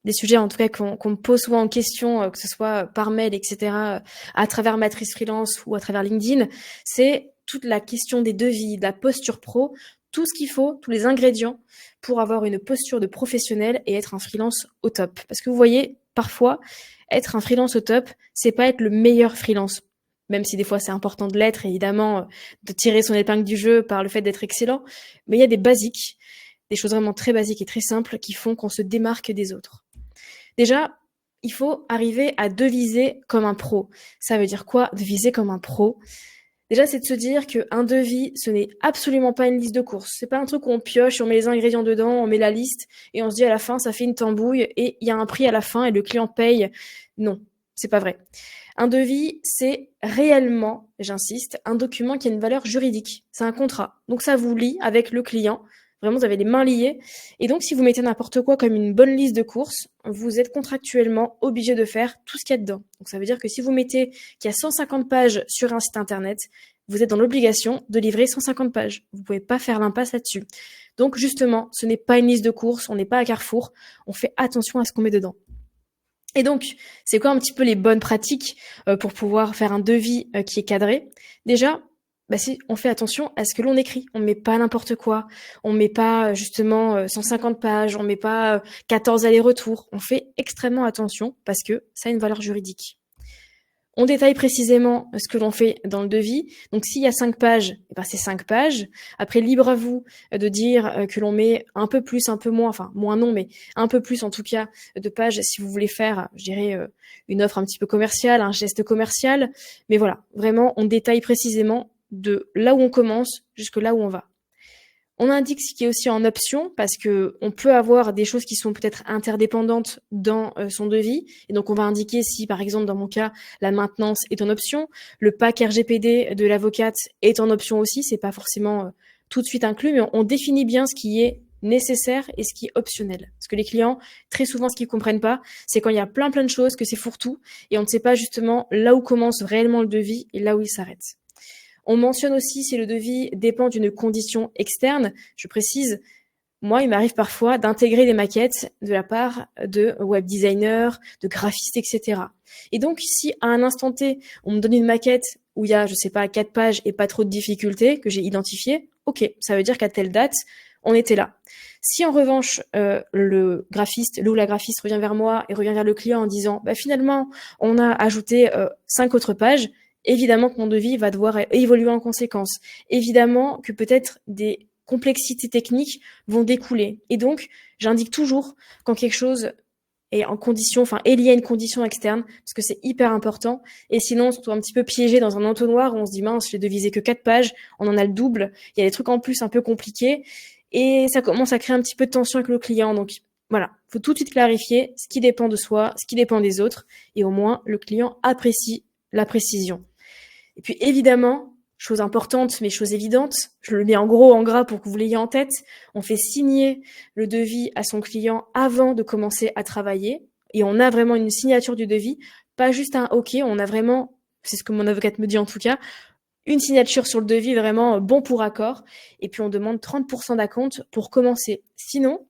des sujets en tout cas qu'on me pose souvent en question, que ce soit par mail, etc., à travers Matrice Freelance ou à travers LinkedIn, c'est toute la question des devis, de la posture pro, tout ce qu'il faut, tous les ingrédients pour avoir une posture de professionnel et être un freelance au top. Parce que vous voyez, parfois, être un freelance au top, c'est pas être le meilleur freelance. Même si des fois c'est important de l'être, évidemment, de tirer son épingle du jeu par le fait d'être excellent, mais il y a des basiques, des choses vraiment très basiques et très simples qui font qu'on se démarque des autres. Déjà, il faut arriver à deviser comme un pro. Ça veut dire quoi, deviser comme un pro ? Déjà, c'est de se dire qu'un devis, ce n'est absolument pas une liste de courses. C'est pas un truc où on pioche, on met les ingrédients dedans, on met la liste et on se dit à la fin, ça fait une tambouille et il y a un prix à la fin et le client paye. Non. c'est pas vrai. Un devis, c'est réellement, j'insiste, un document qui a une valeur juridique. C'est un contrat. Donc ça vous lie avec le client. Vraiment, vous avez les mains liées. Et donc, si vous mettez n'importe quoi comme une bonne liste de courses, vous êtes contractuellement obligé de faire tout ce qu'il y a dedans. Donc ça veut dire que si vous mettez qu'il y a 150 pages sur un site internet, vous êtes dans l'obligation de livrer 150 pages. Vous pouvez pas faire l'impasse là-dessus. Donc justement, ce n'est pas une liste de courses, on n'est pas à Carrefour, on fait attention à ce qu'on met dedans. Et donc, c'est quoi un petit peu les bonnes pratiques pour pouvoir faire un devis qui est cadré? Déjà, on fait attention à ce que l'on écrit. On met pas n'importe quoi. On met pas justement 150 pages. On met pas 14 allers-retours. On fait extrêmement attention parce que ça a une valeur juridique. On détaille précisément ce que l'on fait dans le devis. Donc, s'il y a 5 pages, c'est 5 pages. Après, libre à vous de dire que l'on met un peu plus, un peu moins, enfin, moins non, mais un peu plus, en tout cas, de pages si vous voulez faire, je dirais, une offre un petit peu commerciale, un geste commercial. Mais voilà, vraiment, on détaille précisément de là où on commence jusque là où on va. On indique ce qui est aussi en option parce que on peut avoir des choses qui sont peut-être interdépendantes dans son devis. Et donc, on va indiquer si, par exemple, dans mon cas, la maintenance est en option. Le pack RGPD de l'avocate est en option aussi. C'est pas forcément tout de suite inclus, mais on définit bien ce qui est nécessaire et ce qui est optionnel. Parce que les clients, très souvent, ce qu'ils comprennent pas, c'est quand il y a plein de choses que c'est fourre-tout et on ne sait pas justement là où commence réellement le devis et là où il s'arrête. On mentionne aussi si le devis dépend d'une condition externe. Je précise, moi, il m'arrive parfois d'intégrer des maquettes de la part de web designers, de graphistes, etc. Et donc, si à un instant T, on me donne une maquette où il y a, je sais pas, 4 pages et pas trop de difficultés que j'ai identifiées, ok, ça veut dire qu'à telle date, on était là. Si en revanche, le graphiste, le ou la graphiste revient vers moi et revient vers le client en disant, finalement, on a ajouté 5 autres pages, évidemment que mon devis va devoir évoluer en conséquence. Évidemment que peut-être des complexités techniques vont découler. Et donc, j'indique toujours quand quelque chose est en condition, est lié à une condition externe, parce que c'est hyper important. Et sinon, on se trouve un petit peu piégé dans un entonnoir où on se dit, mince, j'ai devisé que 4 pages, on en a le double, il y a des trucs en plus un peu compliqués, et ça commence à créer un petit peu de tension avec le client. Donc, voilà, faut tout de suite clarifier ce qui dépend de soi, ce qui dépend des autres, et au moins, le client apprécie la précision. Et puis évidemment, chose importante, mais chose évidente, je le mets en gros, en gras pour que vous l'ayez en tête, on fait signer le devis à son client avant de commencer à travailler, et on a vraiment une signature du devis, pas juste un OK, on a vraiment, c'est ce que mon avocate me dit en tout cas, une signature sur le devis vraiment bon pour accord, et puis on demande 30% d'acompte pour commencer. Sinon,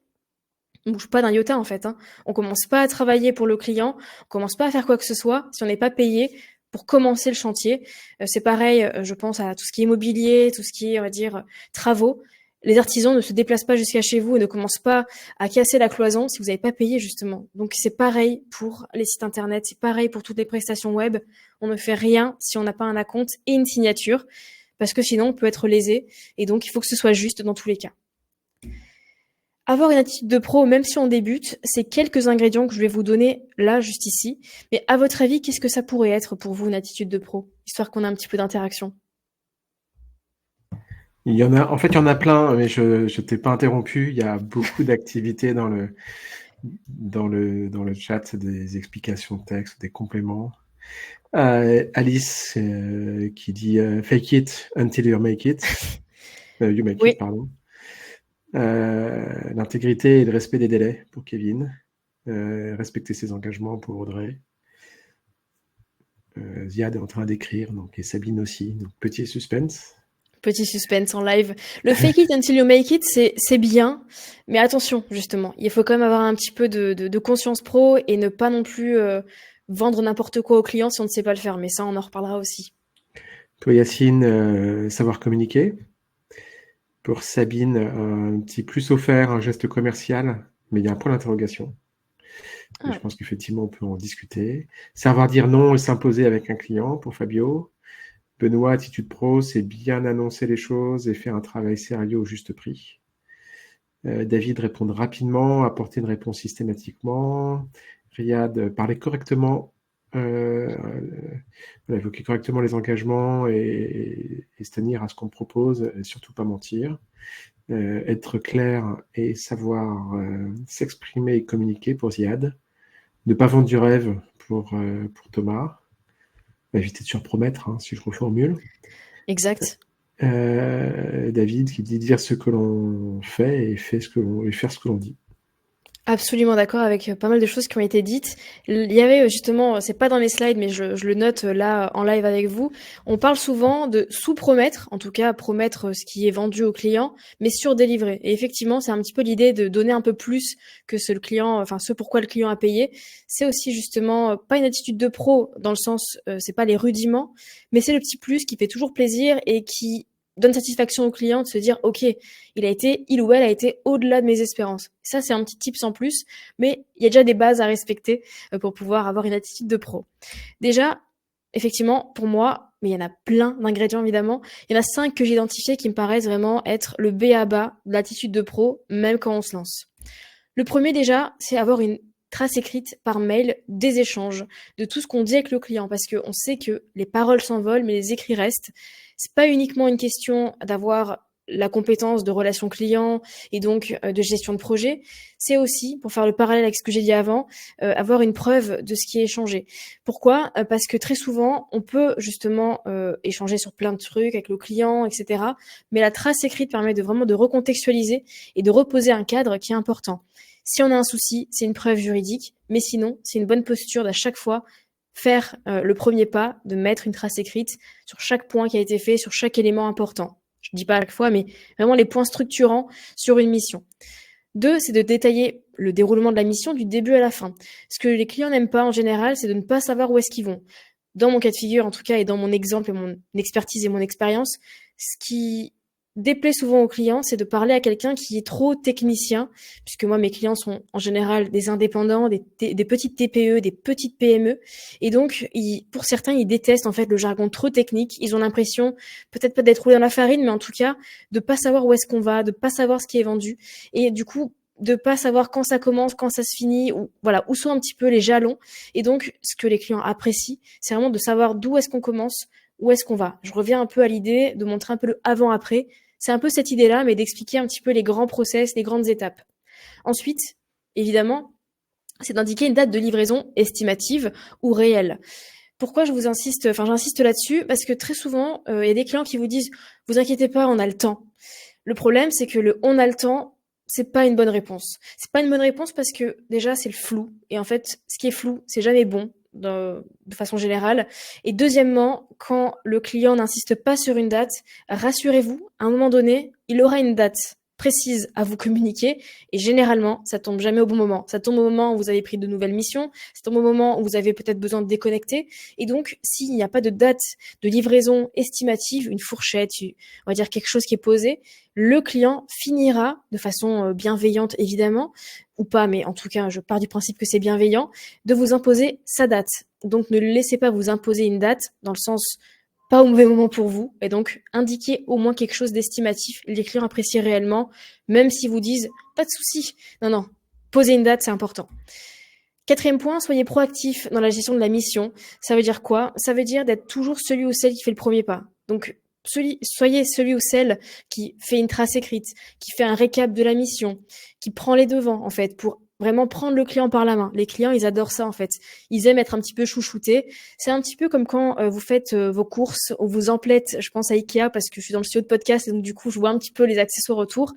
on bouge pas d'un iota en fait. On commence pas à travailler pour le client, on commence pas à faire quoi que ce soit si on n'est pas payé pour commencer le chantier. C'est pareil, je pense à tout ce qui est immobilier, tout ce qui est, on va dire, travaux. Les artisans ne se déplacent pas jusqu'à chez vous et ne commencent pas à casser la cloison si vous n'avez pas payé justement. Donc c'est pareil pour les sites internet, c'est pareil pour toutes les prestations web. On ne fait rien si on n'a pas un acompte et une signature parce que sinon on peut être lésé et donc il faut que ce soit juste dans tous les cas. Avoir une attitude de pro, même si on débute, c'est quelques ingrédients que je vais vous donner là, juste ici. Mais à votre avis, qu'est-ce que ça pourrait être pour vous, une attitude de pro? Histoire qu'on ait un petit peu d'interaction. Il y en a plein, mais je t'ai pas interrompu. Il y a beaucoup d'activités dans le chat, des explications de texte, des compléments. Alice qui dit fake it until you make it. You make Oui. it, pardon. L'intégrité et le respect des délais pour Kevin. Respecter ses engagements pour Audrey. Ziad est en train d'écrire, donc, et Sabine aussi. Donc, petit suspense. Petit suspense en live. Le fake it until you make it, c'est bien, mais attention, justement. Il faut quand même avoir un petit peu de conscience pro et ne pas non plus vendre n'importe quoi au client si on ne sait pas le faire. Mais ça, on en reparlera aussi. Toi, Yacine, savoir communiquer. Pour Sabine, un petit plus offert, un geste commercial, mais il y a un point d'interrogation. Ah. Je pense qu'effectivement, on peut en discuter. Savoir dire non et s'imposer avec un client, pour Fabio. Benoît, attitude pro, c'est bien annoncer les choses et faire un travail sérieux au juste prix. David, répondre rapidement, apporter une réponse systématiquement. Riyad, parler correctement, évoquer correctement les engagements et se tenir à ce qu'on propose, et surtout pas mentir. Être clair et savoir s'exprimer et communiquer pour Ziad. Ne pas vendre du rêve pour Thomas. Éviter de surpromettre, si je reformule. Exact. David qui dit dire ce que l'on fait et faire ce que l'on dit. Absolument d'accord avec pas mal de choses qui ont été dites. Il y avait justement, c'est pas dans les slides, mais je le note là en live avec vous. On parle souvent de sous-promettre, en tout cas promettre ce qui est vendu au client, mais sur-délivrer. Et effectivement, c'est un petit peu l'idée de donner un peu plus que ce pourquoi le client a payé. C'est aussi justement pas une attitude de pro dans le sens, c'est pas les rudiments, mais c'est le petit plus qui fait toujours plaisir et qui donne satisfaction au client de se dire, OK, il ou elle a été au-delà de mes espérances. Ça, c'est un petit tips en plus, mais il y a déjà des bases à respecter pour pouvoir avoir une attitude de pro. Déjà, effectivement, pour moi, mais il y en a plein d'ingrédients évidemment, il y en a 5 que j'ai identifiés qui me paraissent vraiment être le B à bas de l'attitude de pro, même quand on se lance. Le premier déjà, c'est avoir une trace écrite par mail des échanges, de tout ce qu'on dit avec le client, parce qu'on sait que les paroles s'envolent, mais les écrits restent. C'est pas uniquement une question d'avoir la compétence de relation client et donc de gestion de projet, c'est aussi, pour faire le parallèle avec ce que j'ai dit avant, avoir une preuve de ce qui est échangé. Pourquoi ? Parce que très souvent, on peut justement échanger sur plein de trucs avec le client, etc. Mais la trace écrite permet de vraiment de recontextualiser et de reposer un cadre qui est important. Si on a un souci, c'est une preuve juridique, mais sinon, c'est une bonne posture d'à chaque fois faire le premier pas, de mettre une trace écrite sur chaque point qui a été fait, sur chaque élément important. Je ne dis pas à chaque fois, mais vraiment les points structurants sur une mission. 2, c'est de détailler le déroulement de la mission du début à la fin. Ce que les clients n'aiment pas en général, c'est de ne pas savoir où est-ce qu'ils vont. Dans mon cas de figure, en tout cas, et dans mon exemple et mon expertise et mon expérience, ce qui déplaît souvent aux clients, c'est de parler à quelqu'un qui est trop technicien, puisque moi, mes clients sont en général des indépendants, des petites TPE, des petites PME. Et donc, pour certains, ils détestent en fait le jargon trop technique. Ils ont l'impression, peut-être pas d'être roulé dans la farine, mais en tout cas, de pas savoir où est-ce qu'on va, de pas savoir ce qui est vendu. Et du coup, de pas savoir quand ça commence, quand ça se finit, ou voilà, où sont un petit peu les jalons. Et donc, ce que les clients apprécient, c'est vraiment de savoir d'où est-ce qu'on commence, où est-ce qu'on va. Je reviens un peu à l'idée de montrer un peu le avant-après. C'est un peu cette idée-là, mais d'expliquer un petit peu les grands process, les grandes étapes. Ensuite, évidemment, c'est d'indiquer une date de livraison estimative ou réelle. Pourquoi j'insiste là-dessus ? Parce que très souvent, il y a des clients qui vous disent « Vous inquiétez pas, on a le temps ». Le problème, c'est que le « on a le temps », c'est pas une bonne réponse. C'est pas une bonne réponse parce que déjà, c'est le flou. Et en fait, ce qui est flou, c'est jamais bon de façon générale. Et deuxièmement, quand le client n'insiste pas sur une date, rassurez-vous, à un moment donné, il aura une date précise à vous communiquer et généralement, ça tombe jamais au bon moment. Ça tombe au moment où vous avez pris de nouvelles missions, ça tombe au moment où vous avez peut-être besoin de déconnecter et donc, s'il n'y a pas de date de livraison estimative, une fourchette, on va dire quelque chose qui est posé, le client finira de façon bienveillante évidemment, ou pas, mais en tout cas, je pars du principe que c'est bienveillant, de vous imposer sa date. Donc, ne laissez pas vous imposer une date dans le sens pas au mauvais moment pour vous, et donc indiquez au moins quelque chose d'estimatif. Les clients apprécient réellement, même s'ils vous disent pas de souci. Non, posez une date, c'est important. 4e point, soyez proactif dans la gestion de la mission. Ça veut dire quoi ? Ça veut dire d'être toujours celui ou celle qui fait le premier pas. Donc, soyez celui ou celle qui fait une trace écrite, qui fait un récap de la mission, qui prend les devants, en fait, pour vraiment prendre le client par la main. Les clients, ils adorent ça, en fait. Ils aiment être un petit peu chouchoutés. C'est un petit peu comme quand vous faites vos courses ou vos emplettes. Je pense à Ikea parce que je suis dans le studio de podcast et donc du coup, je vois un petit peu les accessoires autour.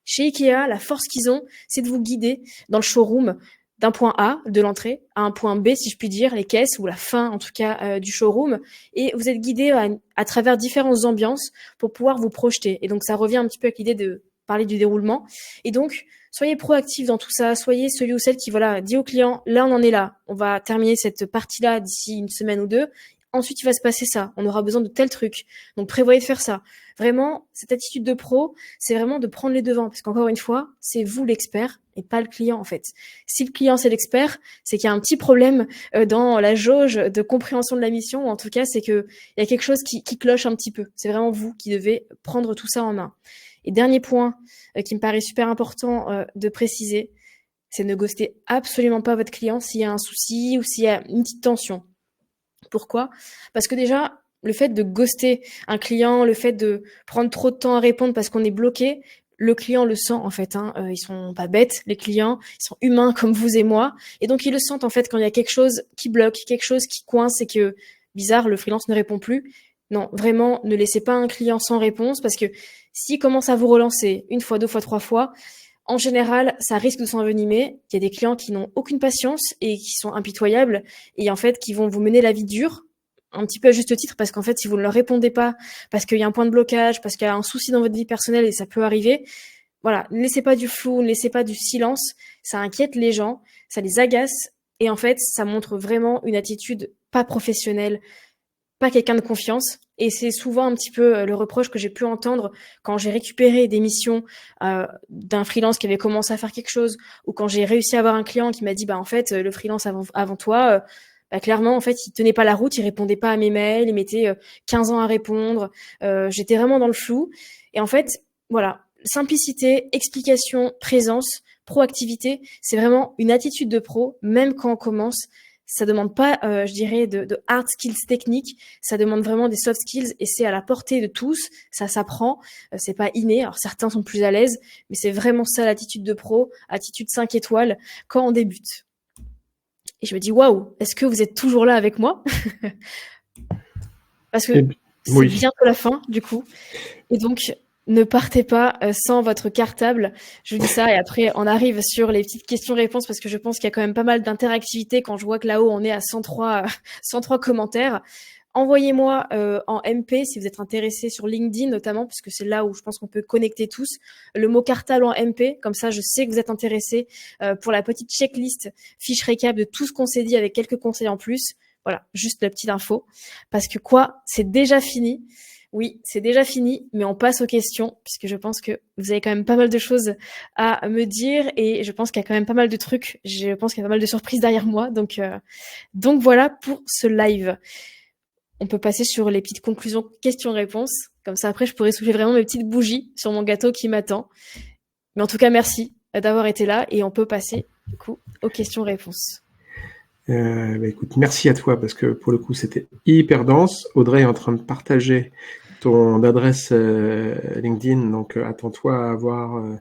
Chez Ikea, la force qu'ils ont, c'est de vous guider dans le showroom d'un point A de l'entrée à un point B, si je puis dire, les caisses ou la fin, en tout cas, du showroom. Et vous êtes guidé à travers différentes ambiances pour pouvoir vous projeter. Et donc, ça revient un petit peu avec l'idée de parler du déroulement. Et donc, soyez proactifs dans tout ça. Soyez celui ou celle qui, voilà, dit au client, là, on en est là. On va terminer cette partie-là d'ici une semaine ou deux. Ensuite, il va se passer ça. On aura besoin de tel truc. Donc, prévoyez de faire ça. Vraiment, cette attitude de pro, c'est vraiment de prendre les devants. Parce qu'encore une fois, c'est vous l'expert et pas le client, en fait. Si le client, c'est l'expert, c'est qu'il y a un petit problème dans la jauge de compréhension de la mission. Ou en tout cas, c'est qu'il y a quelque chose qui cloche un petit peu. C'est vraiment vous qui devez prendre tout ça en main. Et dernier point qui me paraît super important de préciser, c'est ne ghoster absolument pas votre client s'il y a un souci ou s'il y a une petite tension. Pourquoi ? Parce que déjà, le fait de ghoster un client, le fait de prendre trop de temps à répondre parce qu'on est bloqué, le client le sent en fait, hein, ils sont pas bêtes, les clients, ils sont humains comme vous et moi, et donc ils le sentent en fait quand il y a quelque chose qui bloque, quelque chose qui coince et que bizarre, le freelance ne répond plus. Non, vraiment, ne laissez pas un client sans réponse parce que s'il commence à vous relancer une fois, deux fois, trois fois, en général, ça risque de s'envenimer. Il y a des clients qui n'ont aucune patience et qui sont impitoyables et en fait qui vont vous mener la vie dure, un petit peu à juste titre, parce qu'en fait, si vous ne leur répondez pas, parce qu'il y a un point de blocage, parce qu'il y a un souci dans votre vie personnelle et ça peut arriver, voilà, ne laissez pas du flou, ne laissez pas du silence. Ça inquiète les gens, ça les agace et en fait, ça montre vraiment une attitude pas professionnelle, pas quelqu'un de confiance. Et c'est souvent un petit peu le reproche que j'ai pu entendre quand j'ai récupéré des missions d'un freelance qui avait commencé à faire quelque chose, ou quand j'ai réussi à avoir un client qui m'a dit bah en fait le freelance avant toi, bah, clairement en fait il tenait pas la route, il répondait pas à mes mails, il mettait 15 ans à répondre, j'étais vraiment dans le flou. Et en fait voilà, simplicité, explication, présence, proactivité, c'est vraiment une attitude de pro, même quand on commence. Ça demande pas, je dirais, de hard skills techniques. Ça demande vraiment des soft skills et c'est à la portée de tous. Ça s'apprend. C'est pas inné. Alors certains sont plus à l'aise, mais c'est vraiment ça l'attitude de pro, attitude 5 étoiles quand on débute. Et je me dis waouh, est-ce que vous êtes toujours là avec moi? Parce que c'est Oui. bientôt la fin du coup. Et donc ne partez pas sans votre cartable. Je vous dis ça et après on arrive sur les petites questions-réponses parce que je pense qu'il y a quand même pas mal d'interactivité quand je vois que là-haut on est à 103, 103 commentaires. Envoyez-moi en MP si vous êtes intéressé sur LinkedIn notamment parce que c'est là où je pense qu'on peut connecter tous le mot cartable en MP. Comme ça, je sais que vous êtes intéressé pour la petite checklist, fiche récap de tout ce qu'on s'est dit avec quelques conseils en plus. Voilà, juste la petite info. Parce que quoi, c'est déjà fini. Oui, c'est déjà fini, mais on passe aux questions, puisque je pense que vous avez quand même pas mal de choses à me dire, et je pense qu'il y a quand même pas mal de trucs, je pense qu'il y a pas mal de surprises derrière moi, donc voilà pour ce live. On peut passer sur les petites conclusions questions-réponses, comme ça après je pourrais souffler vraiment mes petites bougies sur mon gâteau qui m'attend. Mais en tout cas, merci d'avoir été là, et on peut passer du coup aux questions-réponses. Bah écoute, merci à toi parce que pour le coup c'était hyper dense. Audrey est en train de partager ton adresse LinkedIn, donc attends-toi à avoir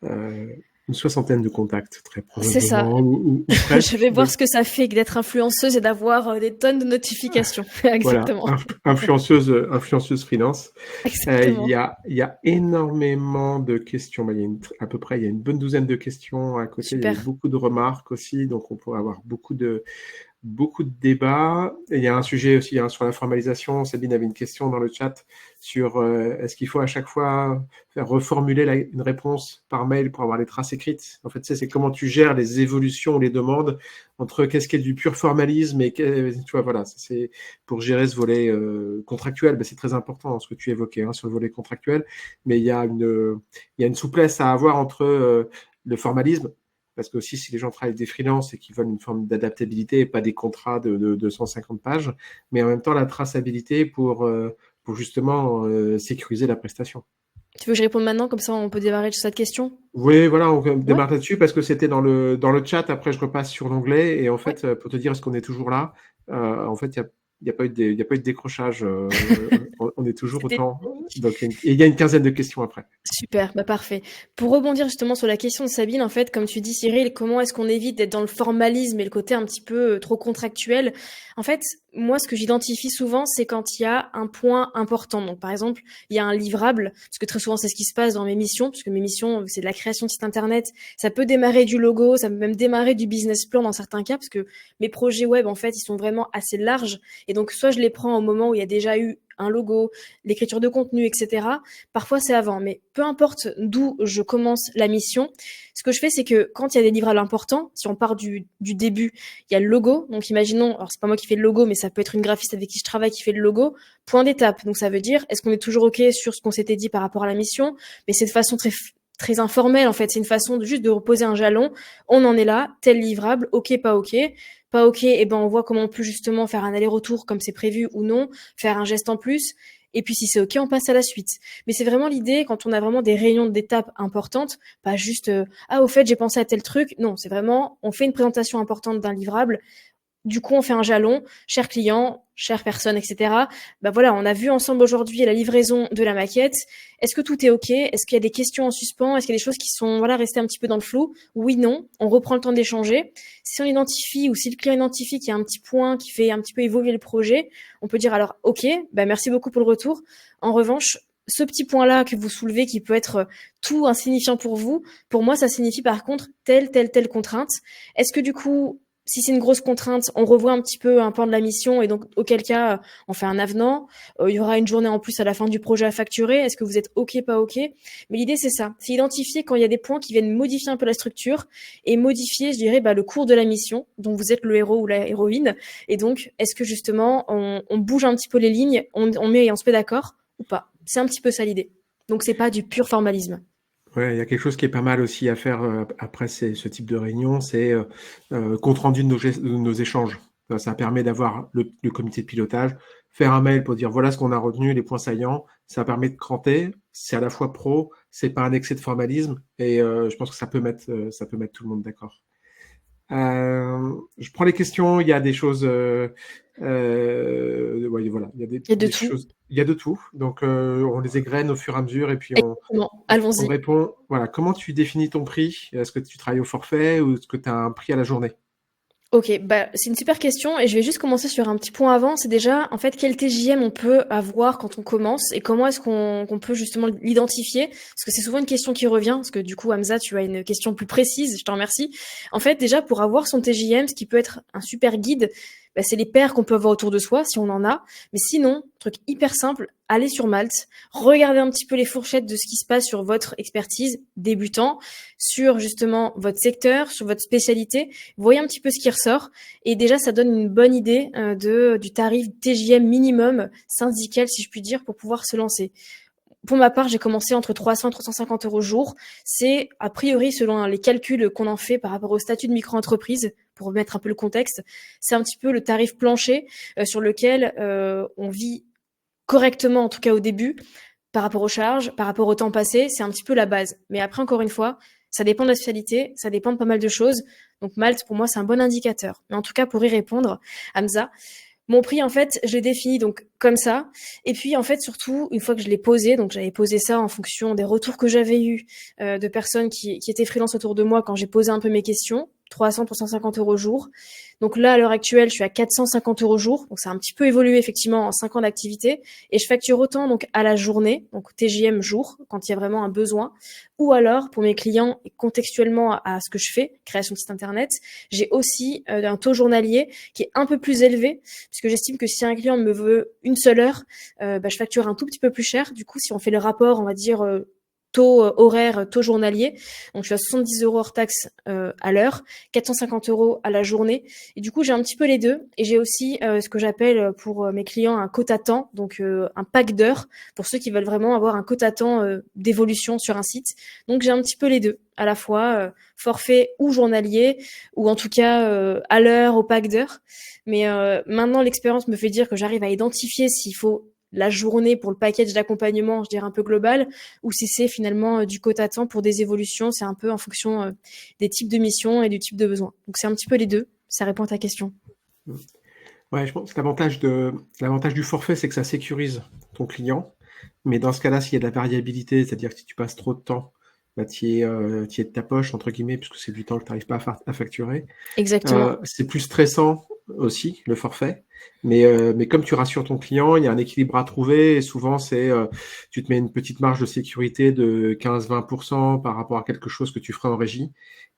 une soixantaine de contacts très C'est ça. probablement. Ou presque. Je vais voir ce que ça fait d'être influenceuse et d'avoir des tonnes de notifications. Exactement. Voilà, influenceuse freelance. Exactement. Il y a énormément de questions. Bah, à peu près, il y a une bonne douzaine de questions à côté. Super. Il y a beaucoup de remarques aussi, donc on pourrait avoir beaucoup de débats. Et il y a un sujet aussi sur la formalisation. Sabine avait une question dans le chat sur est-ce qu'il faut à chaque fois faire reformuler une réponse par mail pour avoir les traces écrites. En fait, c'est comment tu gères les évolutions ou les demandes entre qu'est-ce qui est du pur formalisme et tu vois, voilà, c'est pour gérer ce volet contractuel. Ben, c'est très important ce que tu évoquais sur le volet contractuel, mais il y a une souplesse à avoir entre le formalisme. Parce que aussi, si les gens travaillent avec des freelances et qu'ils veulent une forme d'adaptabilité et pas des contrats de 250 pages, mais en même temps la traçabilité pour justement sécuriser la prestation. Tu veux que je réponde maintenant, comme ça on peut démarrer sur cette question? Oui, voilà, on démarre là-dessus parce que c'était dans le chat. Après, je repasse sur l'onglet et en fait, pour te dire est-ce qu'on est toujours là, en fait, il n'y a pas eu de décrochage. On est toujours autant. Donc, et il y a une quinzaine de questions après. Super, bah parfait. Pour rebondir justement sur la question de Sabine, en fait, comme tu dis Cyril, comment est-ce qu'on évite d'être dans le formalisme et le côté un petit peu trop contractuel? En fait, moi, ce que j'identifie souvent, c'est quand il y a un point important. Donc, par exemple, il y a un livrable, parce que très souvent, c'est ce qui se passe dans mes missions, puisque mes missions, c'est de la création de site internet. Ça peut démarrer du logo, ça peut même démarrer du business plan dans certains cas, parce que mes projets web, en fait, ils sont vraiment assez larges. Et donc, soit je les prends au moment où il y a déjà eu un logo, l'écriture de contenu, etc. Parfois, c'est avant, mais peu importe d'où je commence la mission, ce que je fais, c'est que quand il y a des livrables importants, si on part du début, il y a le logo. Donc, imaginons, alors c'est pas moi qui fais le logo, mais ça peut être une graphiste avec qui je travaille qui fait le logo. Point d'étape. Donc, ça veut dire, est-ce qu'on est toujours OK sur ce qu'on s'était dit par rapport à la mission? Mais c'est de façon très informelle, en fait. C'est une façon juste de reposer un jalon. On en est là, tel livrable, OK, pas OK. Pas OK, et ben on voit comment on peut justement faire un aller-retour comme c'est prévu ou non, faire un geste en plus. Et puis si c'est OK, on passe à la suite. Mais c'est vraiment l'idée quand on a vraiment des réunions d'étapes importantes, pas juste ah au fait j'ai pensé à tel truc. Non, c'est vraiment on fait une présentation importante d'un livrable. Du coup, on fait un jalon. Cher client, chère personne, etc. Bah voilà, on a vu ensemble aujourd'hui la livraison de la maquette. Est-ce que tout est OK? Est-ce qu'il y a des questions en suspens? Est-ce qu'il y a des choses qui sont voilà restées un petit peu dans le flou? Oui, non. On reprend le temps d'échanger. Si on identifie ou si le client identifie qu'il y a un petit point qui fait un petit peu évoluer le projet, on peut dire alors OK, bah merci beaucoup pour le retour. En revanche, ce petit point-là que vous soulevez qui peut être tout insignifiant pour vous, pour moi, ça signifie par contre telle contrainte. Est-ce que du coup, si c'est une grosse contrainte, on revoit un petit peu un pan de la mission et donc auquel cas on fait un avenant, il y aura une journée en plus à la fin du projet à facturer, est-ce que vous êtes OK, pas OK? Mais l'idée c'est ça, c'est identifier quand il y a des points qui viennent modifier un peu la structure et modifier, je dirais, le cours de la mission dont vous êtes le héros ou la héroïne. Et donc, est-ce que justement on bouge un petit peu les lignes, on se met d'accord ou pas? C'est un petit peu ça l'idée. Donc c'est pas du pur formalisme. Ouais, il y a quelque chose qui est pas mal aussi à faire après ce type de réunion, c'est compte rendu de nos échanges. Ça permet d'avoir le comité de pilotage, faire un mail pour dire voilà ce qu'on a retenu, les points saillants. Ça permet de cranter. C'est à la fois pro, c'est pas un excès de formalisme, et je pense que ça peut mettre tout le monde d'accord. Je prends les questions. Il y a des choses. Ouais, voilà, il y a Il y a de des tout. choses. Il y a de tout. Donc, on les égrène au fur et à mesure, et puis on Allons-y. répond. Voilà. Comment tu définis ton prix? Est-ce que tu travailles au forfait ou est-ce que tu as un prix à la journée? Ok, bah c'est une super question et je vais juste commencer sur un petit point avant. C'est déjà en fait quel TJM on peut avoir quand on commence et comment est-ce qu'on peut justement l'identifier, parce que c'est souvent une question qui revient. Parce que du coup, Hamza, tu as une question plus précise. Je t'en remercie. En fait, déjà pour avoir son TJM, ce qui peut être un super guide, bah, c'est les pairs qu'on peut avoir autour de soi si on en a. Mais sinon, truc hyper simple, allez sur Malte, regardez un petit peu les fourchettes de ce qui se passe sur votre expertise débutant, sur justement votre secteur, sur votre spécialité. Voyez un petit peu ce qui ressort et déjà ça donne une bonne idée du tarif TJM minimum syndical si je puis dire pour pouvoir se lancer. Pour ma part, j'ai commencé entre 300 et 350 euros jour. C'est a priori selon les calculs qu'on en fait par rapport au statut de micro-entreprise, pour remettre un peu le contexte, c'est un petit peu le tarif plancher sur lequel on vit correctement, en tout cas au début, par rapport aux charges, par rapport au temps passé, c'est un petit peu la base. Mais après, encore une fois, ça dépend de la spécialité, ça dépend de pas mal de choses. Donc Malte, pour moi, c'est un bon indicateur. Mais en tout cas, pour y répondre, Hamza, mon prix, en fait, je l'ai défini donc comme ça. Et puis, en fait, surtout, une fois que je l'ai posé, donc j'avais posé ça en fonction des retours que j'avais eus de personnes qui étaient freelance autour de moi quand j'ai posé un peu mes questions, 300 pour 150 euros jour. Donc là, à l'heure actuelle, je suis à 450 euros jour. Donc ça a un petit peu évolué effectivement en 5 ans d'activité. Et je facture autant donc à la journée, donc TJM jour, quand il y a vraiment un besoin. Ou alors, pour mes clients, et contextuellement à ce que je fais, création de site internet, j'ai aussi un taux journalier qui est un peu plus élevé, puisque j'estime que si un client me veut une seule heure, je facture un tout petit peu plus cher. Du coup, si on fait le rapport, on va dire taux horaire, taux journalier. Donc, je suis à 70 euros hors taxe à l'heure, 450 euros à la journée. Et du coup, j'ai un petit peu les deux. Et j'ai aussi ce que j'appelle pour mes clients un quota temps, donc un pack d'heures pour ceux qui veulent vraiment avoir un quota temps d'évolution sur un site. Donc, j'ai un petit peu les deux, à la fois forfait ou journalier, ou en tout cas à l'heure, au pack d'heures. Mais maintenant, l'expérience me fait dire que j'arrive à identifier s'il faut la journée pour le package d'accompagnement, je dirais un peu global, ou si c'est finalement du quota temps pour des évolutions, c'est un peu en fonction des types de missions et du type de besoin. Donc c'est un petit peu les deux, ça répond à ta question. Ouais, je pense que l'avantage du forfait, c'est que ça sécurise ton client. Mais dans ce cas-là, s'il y a de la variabilité, c'est-à-dire que si tu passes trop de temps, bah, tu es de ta poche, entre guillemets, puisque c'est du temps que tu n'arrives pas à facturer. Exactement. C'est plus stressant aussi, le forfait. Mais comme tu rassures ton client, il y a un équilibre à trouver. Et souvent, tu te mets une petite marge de sécurité de 15-20% par rapport à quelque chose que tu ferais en régie.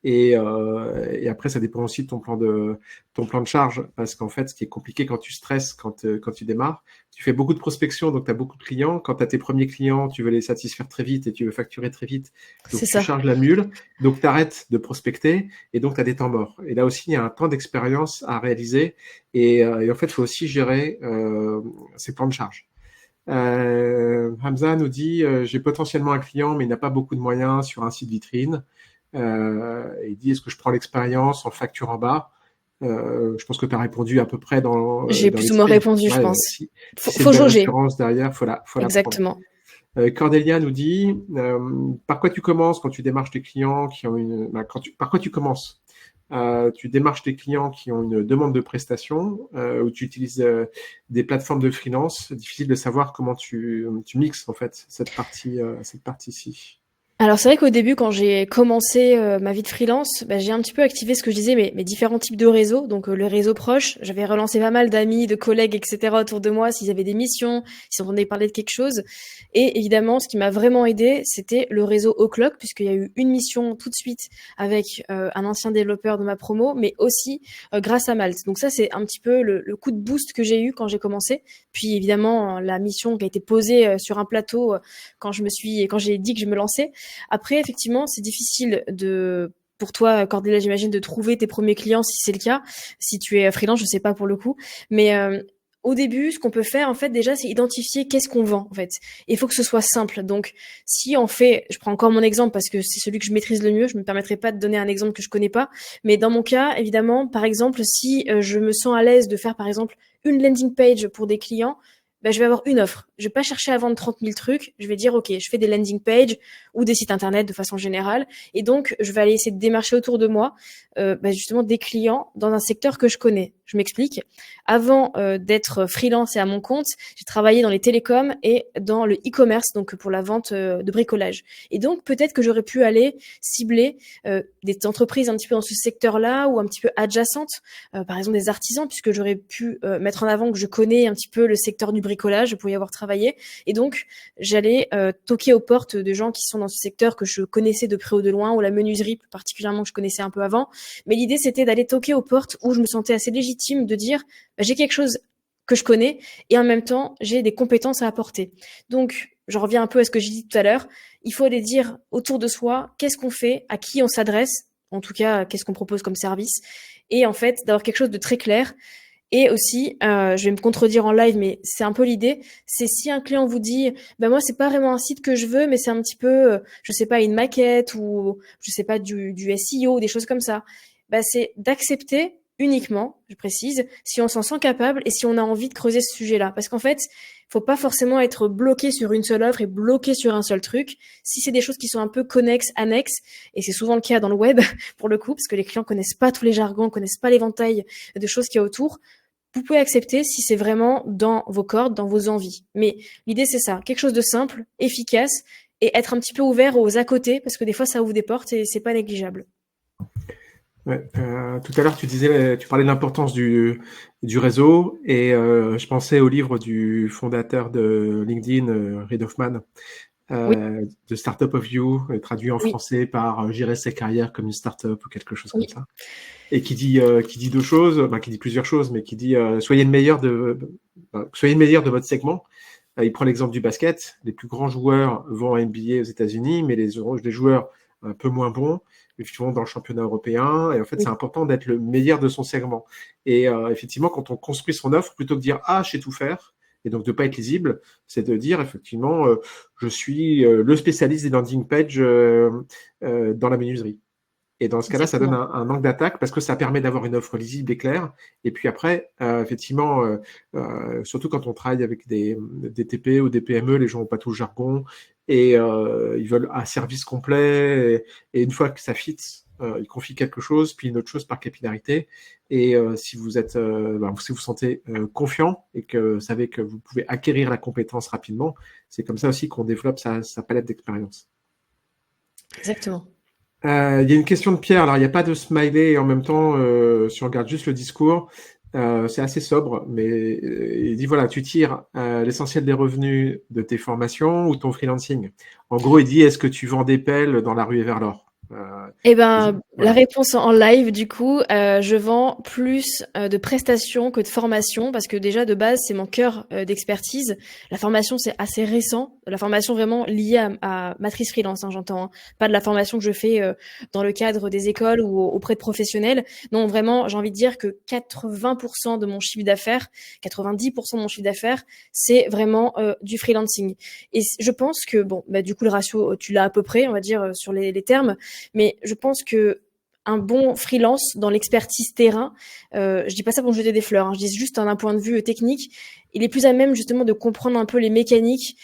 Et après, ça dépend aussi de ton plan de charge. Parce qu'en fait, ce qui est compliqué quand tu stresses, quand tu démarres, tu fais beaucoup de prospection, donc tu as beaucoup de clients. Quand tu as tes premiers clients, tu veux les satisfaire très vite et tu veux facturer très vite. Donc, C'est tu ça. charges la mule. Donc, tu arrêtes de prospecter et donc tu as des temps morts. Et là aussi, il y a un temps d'expérience à réaliser. Et en fait, il faut aussi gérer ses plans de charge. Hamza nous dit j'ai potentiellement un client, mais il n'a pas beaucoup de moyens sur un site vitrine. Il dit est-ce que je prends l'expérience en facture en bas? Je pense que tu as répondu à peu près J'ai dans plus ou moins l'esprit. répondu, je Ouais, pense. si c'est une Faut belle jauger. référence derrière, faut la prendre. Exactement. Cordélia nous dit par quoi tu commences quand tu démarches tes clients qui ont par quoi tu commences? tu démarches des clients qui ont une demande de prestation, ou tu utilises des plateformes de freelance. Difficile de savoir comment tu mixes en fait cette partie-ci. Alors c'est vrai qu'au début, quand j'ai commencé ma vie de freelance, bah, j'ai un petit peu activé ce que je disais, mes différents types de réseaux. Donc le réseau proche, j'avais relancé pas mal d'amis, de collègues, etc. autour de moi, s'ils avaient des missions, s'ils entendaient parler de quelque chose. Et évidemment, ce qui m'a vraiment aidé, c'était le réseau O'Clock, puisqu'il y a eu une mission tout de suite avec un ancien développeur de ma promo, mais aussi grâce à Malte. Donc ça, c'est un petit peu le coup de boost que j'ai eu quand j'ai commencé. Puis évidemment, la mission qui a été posée sur un plateau quand j'ai dit que je me lançais. Après, effectivement, c'est difficile pour toi, Cordélia, j'imagine, de trouver tes premiers clients si c'est le cas. Si tu es freelance, je sais pas pour le coup. Mais au début, ce qu'on peut faire, en fait, déjà, c'est identifier qu'est-ce qu'on vend, en fait. Et il faut que ce soit simple. Donc, si on fait, je prends encore mon exemple parce que c'est celui que je maîtrise le mieux, je me permettrai pas de donner un exemple que je connais pas. Mais dans mon cas, évidemment, par exemple, si je me sens à l'aise de faire, par exemple, une landing page pour des clients, ben, je vais avoir une offre. Je vais pas chercher à vendre 30 000 trucs. Je vais dire, OK, je fais des landing pages ou des sites internet de façon générale. Et donc, je vais aller essayer de démarcher autour de moi, ben, justement, des clients dans un secteur que je connais. Je m'explique. Avant d'être freelance et à mon compte, j'ai travaillé dans les télécoms et dans le e-commerce, donc pour la vente de bricolage. Et donc, peut-être que j'aurais pu aller cibler des entreprises un petit peu dans ce secteur-là ou un petit peu adjacentes, par exemple des artisans, puisque j'aurais pu mettre en avant que je connais un petit peu le secteur du bricolage pour y avoir travaillé. Et donc, j'allais toquer aux portes de gens qui sont dans ce secteur que je connaissais de près ou de loin, ou la menuiserie plus particulièrement que je connaissais un peu avant. Mais l'idée, c'était d'aller toquer aux portes où je me sentais assez légitime de dire bah, j'ai quelque chose que je connais et en même temps, j'ai des compétences à apporter. Donc, je reviens un peu à ce que j'ai dit tout à l'heure. Il faut aller dire autour de soi qu'est-ce qu'on fait, à qui on s'adresse, en tout cas, qu'est-ce qu'on propose comme service. Et en fait, d'avoir quelque chose de très clair. Et aussi, je vais me contredire en live, mais c'est un peu l'idée, c'est si un client vous dit, ben moi c'est pas vraiment un site que je veux, mais c'est un petit peu, je sais pas, une maquette ou je sais pas du SEO, des choses comme ça. Ben c'est d'accepter uniquement, je précise, si on s'en sent capable et si on a envie de creuser ce sujet-là, parce qu'en fait, faut pas forcément être bloqué sur une seule offre et bloqué sur un seul truc. Si c'est des choses qui sont un peu connexes, annexes, et c'est souvent le cas dans le web pour le coup, parce que les clients connaissent pas tous les jargons, connaissent pas l'éventail de choses qu'il y a autour. Vous pouvez accepter si c'est vraiment dans vos cordes, dans vos envies. Mais l'idée, c'est ça. Quelque chose de simple, efficace, et être un petit peu ouvert aux à côté, parce que des fois, ça ouvre des portes et c'est pas négligeable. Ouais, tout à l'heure, tu parlais de l'importance du réseau, et je pensais au livre du fondateur de LinkedIn, Reid Hoffman, Oui, The Startup of You, traduit en oui, français par Gérer sa carrière comme une startup ou quelque chose comme oui. ça. Et qui dit deux choses, enfin, qui dit plusieurs choses, mais qui dit soyez le meilleur de votre segment. Il prend l'exemple du basket. Les plus grands joueurs vont en NBA aux États-Unis, mais les joueurs un peu moins bons vont dans le championnat européen. Et en fait, Oui. c'est important d'être le meilleur de son segment. Et effectivement, quand on construit son offre, plutôt que de dire ah, je sais tout faire, et donc de ne pas être lisible, c'est de dire effectivement je suis le spécialiste des landing pages dans la menuiserie. Et dans ce cas-là, ça donne Exactement. un angle d'attaque parce que ça permet d'avoir une offre lisible et claire. Et puis après, effectivement, surtout quand on travaille avec des TP ou des PME, les gens n'ont pas tout le jargon et ils veulent un service complet. Et une fois que ça fit, ils confient quelque chose, puis une autre chose par capillarité. Et si vous si vous sentez confiant et que vous savez que vous pouvez acquérir la compétence rapidement, c'est comme ça aussi qu'on développe sa palette d'expérience. Exactement. Il y a une question de Pierre. Alors, il n'y a pas de smiley et en même temps, si on regarde juste le discours, c'est assez sobre, mais il dit voilà, tu tires l'essentiel des revenus de tes formations ou ton freelancing. En gros, il dit est-ce que tu vends des pelles dans la rue et vers l'or? Eh ben, la Voilà. réponse en live, du coup, je vends plus de prestations que de formation parce que déjà de base c'est mon cœur d'expertise. La formation c'est assez récent, la formation vraiment liée à matrice freelance, hein, j'entends, hein. Pas de la formation que je fais dans le cadre des écoles ou auprès de professionnels. Non, vraiment, j'ai envie de dire que 80% de mon chiffre d'affaires, 90% de mon chiffre d'affaires, c'est vraiment du freelancing. Et je pense que bon, bah du coup le ratio tu l'as à peu près, on va dire sur les termes. Mais je pense que un bon freelance dans l'expertise terrain, je dis pas ça pour me jeter des fleurs, hein, je dis juste d'un point de vue technique, il est plus à même justement de comprendre un peu les mécaniques,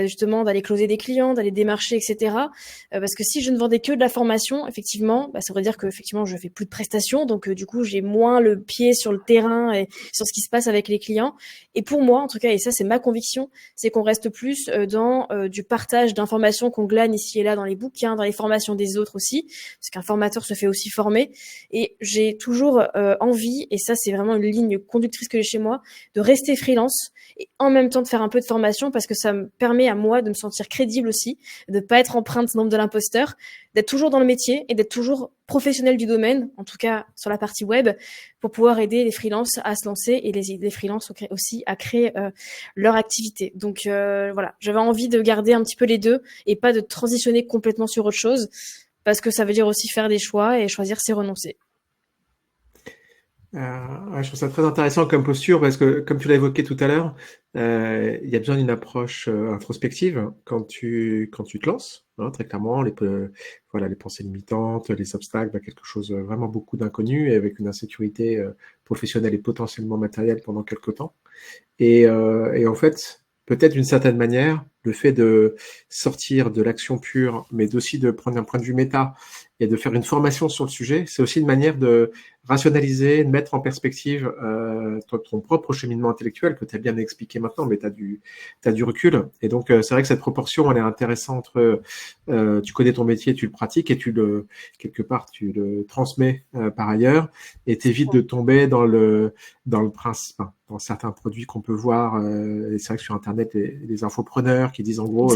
justement d'aller closer des clients, d'aller démarcher, etc. Parce que si je ne vendais que de la formation, effectivement, ça voudrait dire que effectivement je fais plus de prestations, donc du coup j'ai moins le pied sur le terrain et sur ce qui se passe avec les clients. Et pour moi, en tout cas, et ça c'est ma conviction, c'est qu'on reste plus dans du partage d'informations qu'on glane ici et là dans les bouquins, dans les formations des autres aussi, parce qu'un formateur se fait aussi former. Et j'ai toujours envie, et ça c'est vraiment une ligne conductrice que j'ai chez moi, de rester freelance et en même temps de faire un peu de formation, parce que ça me permet à moi de me sentir crédible aussi, de pas être empreinte syndrome de l'imposteur, d'être toujours dans le métier et d'être toujours professionnel du domaine, en tout cas sur la partie web, pour pouvoir aider les freelances à se lancer et les freelances aussi à créer leur activité. Donc voilà, j'avais envie de garder un petit peu les deux et pas de transitionner complètement sur autre chose, parce que ça veut dire aussi faire des choix, et choisir c'est renoncer. Je trouve ça très intéressant comme posture parce que, comme tu l'as évoqué tout à l'heure, il y a besoin d'une approche introspective quand tu te lances, hein, très clairement. Voilà, les pensées limitantes, les obstacles, quelque chose vraiment beaucoup d'inconnu et avec une insécurité professionnelle et potentiellement matérielle pendant quelque temps. Et en fait, peut-être d'une certaine manière, le fait de sortir de l'action pure, mais aussi de prendre un point de vue méta et de faire une formation sur le sujet, c'est aussi une manière de rationaliser, de mettre en perspective ton propre cheminement intellectuel que tu as bien expliqué maintenant, mais tu as du recul. Et donc, c'est vrai que cette proportion, elle est intéressante entre tu connais ton métier, tu le pratiques et quelque part, tu le transmets par ailleurs, et t'évites de tomber dans le principe, dans certains produits qu'on peut voir. Et c'est vrai que sur Internet, les infopreneurs qui disent en gros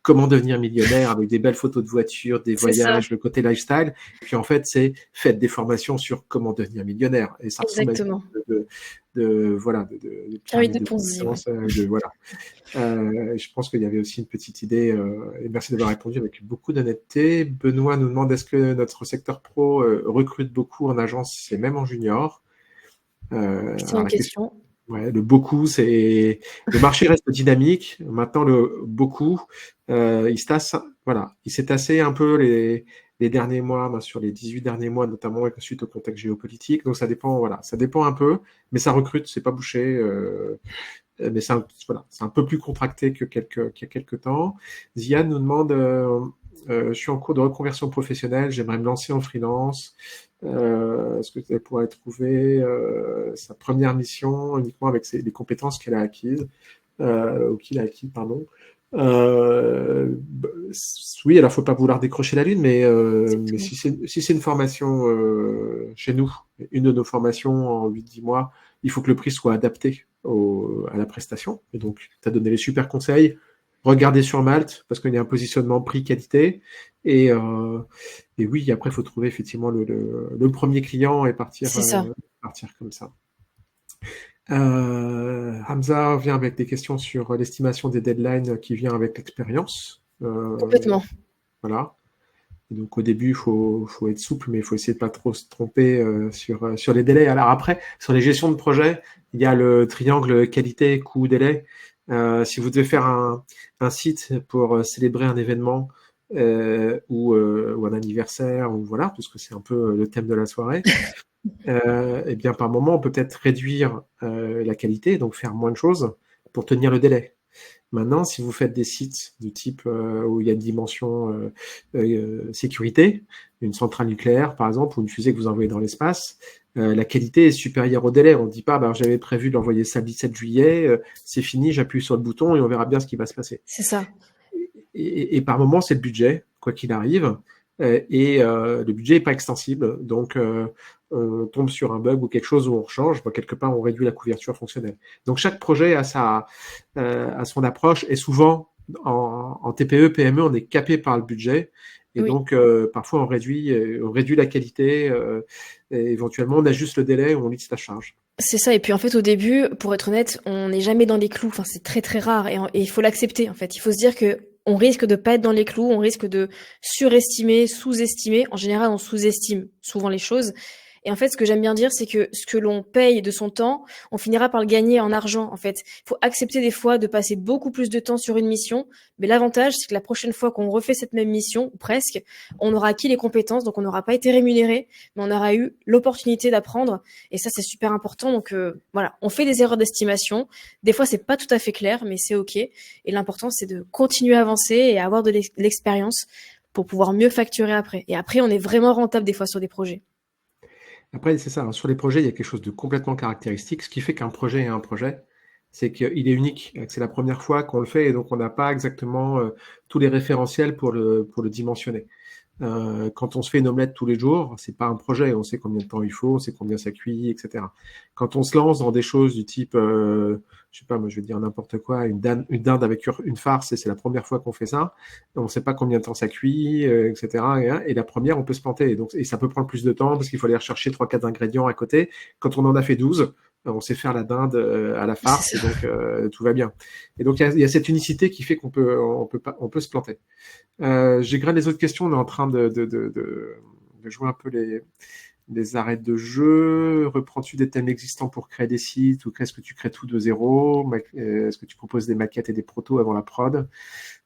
comment devenir millionnaire avec des belles photos de voitures, des voyages, le côté lifestyle. Puis en fait, c'est faites des formations sur comment devenir millionnaire. Et ça ressemble de pyramide de compétences. Voilà. Je pense qu'il y avait aussi une petite idée, et merci d'avoir répondu avec beaucoup d'honnêteté. Benoît nous demande est-ce que notre secteur pro recrute beaucoup en agence et même en junior. C'est une question. Ouais, le beaucoup, c'est le marché reste dynamique. Maintenant, le beaucoup, il se tasse. Voilà, il s'est tassé un peu les derniers mois, sur les 18 derniers mois, notamment suite au contexte géopolitique. Donc ça dépend, voilà, ça dépend un peu, mais ça recrute, c'est pas bouché. Mais c'est un peu plus contracté qu'il y a quelques temps. Zian nous demande je suis en cours de reconversion professionnelle, j'aimerais me lancer en freelance. Est-ce que elle pourrait trouver sa première mission uniquement avec les compétences qu'elle a acquises, ou qu'il a acquises, pardon. Oui, alors faut pas vouloir décrocher la lune, mais si c'est une formation chez nous, une de nos formations en 8-10 mois, il faut que le prix soit adapté à la prestation. Et donc, tu as donné les super conseils. Regardez sur Malte, parce qu'il y a un positionnement prix-qualité. Et oui, après, il faut trouver effectivement le premier client et partir comme ça. Hamza vient avec des questions sur l'estimation des deadlines qui vient avec l'expérience. Complètement. Voilà. Et donc au début, il faut être souple, mais il faut essayer de pas trop se tromper sur les délais. Alors après, sur les gestions de projet, il y a le triangle qualité, coût, délai. Si vous devez faire un site pour célébrer un événement ou un anniversaire, ou voilà, puisque c'est un peu le thème de la soirée, eh bien par moment, on peut peut-être réduire la qualité, donc faire moins de choses pour tenir le délai. Maintenant, si vous faites des sites du type où il y a une dimension sécurité, une centrale nucléaire par exemple, ou une fusée que vous envoyez dans l'espace, la qualité est supérieure au délai. On ne dit pas j'avais prévu de l'envoyer ça le 17 juillet, c'est fini, j'appuie sur le bouton et on verra bien ce qui va se passer. C'est ça. Et par moment, c'est le budget, quoi qu'il arrive. Et le budget n'est pas extensible, donc on tombe sur un bug ou quelque chose où on change, quelque part on réduit la couverture fonctionnelle. Donc chaque projet a son approche, et souvent en TPE, PME, on est capé par le budget, et donc parfois on réduit la qualité, et éventuellement on ajuste le délai ou on lisse la charge. C'est ça, et puis en fait au début, pour être honnête, on n'est jamais dans les clous, enfin c'est très très rare, et il faut l'accepter en fait. Il faut se dire que on risque de pas être dans les clous, on risque de surestimer, sous-estimer. En général, on sous-estime souvent les choses. Et en fait, ce que j'aime bien dire, c'est que ce que l'on paye de son temps, on finira par le gagner en argent, en fait. Il faut accepter des fois de passer beaucoup plus de temps sur une mission, mais l'avantage, c'est que la prochaine fois qu'on refait cette même mission, ou presque, on aura acquis les compétences, donc on n'aura pas été rémunéré, mais on aura eu l'opportunité d'apprendre, et ça, c'est super important. Donc voilà, on fait des erreurs d'estimation. Des fois, c'est pas tout à fait clair, mais c'est OK. Et l'important, c'est de continuer à avancer et à avoir de l'expérience pour pouvoir mieux facturer après. Et après, on est vraiment rentable des fois sur des projets. Après, c'est ça, hein, sur les projets, il y a quelque chose de complètement caractéristique. Ce qui fait qu'un projet est un projet, c'est qu'il est unique. C'est la première fois qu'on le fait et donc on n'a pas exactement tous les référentiels pour le dimensionner. Quand on se fait une omelette tous les jours, c'est pas un projet. On sait combien de temps il faut, on sait combien ça cuit, etc. Quand on se lance dans des choses du type, je sais pas, moi je vais dire n'importe quoi, une dinde avec une farce, et c'est la première fois qu'on fait ça, on sait pas combien de temps ça cuit, etc. Et la première, on peut se planter. Et ça peut prendre plus de temps parce qu'il faut aller rechercher 3-4 ingrédients à côté. Quand on en a fait 12, on sait faire la dinde à la farce, et donc tout va bien. Et donc il y a cette unicité qui fait qu'on peut se planter. J'égrène les autres questions. On est en train de jouer un peu les arrêts de jeu. Reprends-tu des thèmes existants pour créer des sites ou est-ce que tu crées tout de zéro? Est-ce que tu proposes des maquettes et des protos avant la prod?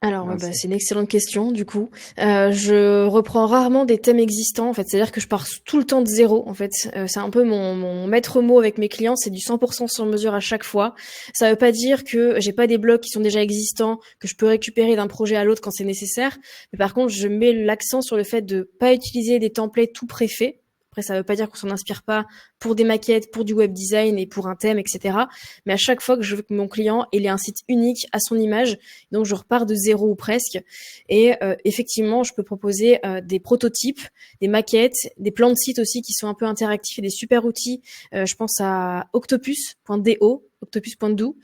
Alors, c'est une excellente question, du coup. Je reprends rarement des thèmes existants, en fait. C'est-à-dire que je pars tout le temps de zéro, en fait. C'est un peu mon maître mot avec mes clients, c'est du 100% sur mesure à chaque fois. Ça veut pas dire que j'ai pas des blocs qui sont déjà existants, que je peux récupérer d'un projet à l'autre quand c'est nécessaire. Mais par contre, je mets l'accent sur le fait de pas utiliser des templates tout préfaits. Après, ça veut pas dire qu'on s'en inspire pas pour des maquettes, pour du web design et pour un thème, etc. Mais à chaque fois que je veux que mon client ait un site unique à son image, donc je repars de zéro ou presque. Et effectivement, je peux proposer des prototypes, des maquettes, des plans de site aussi qui sont un peu interactifs et des super outils. Je pense à octopus.do, octopus.do,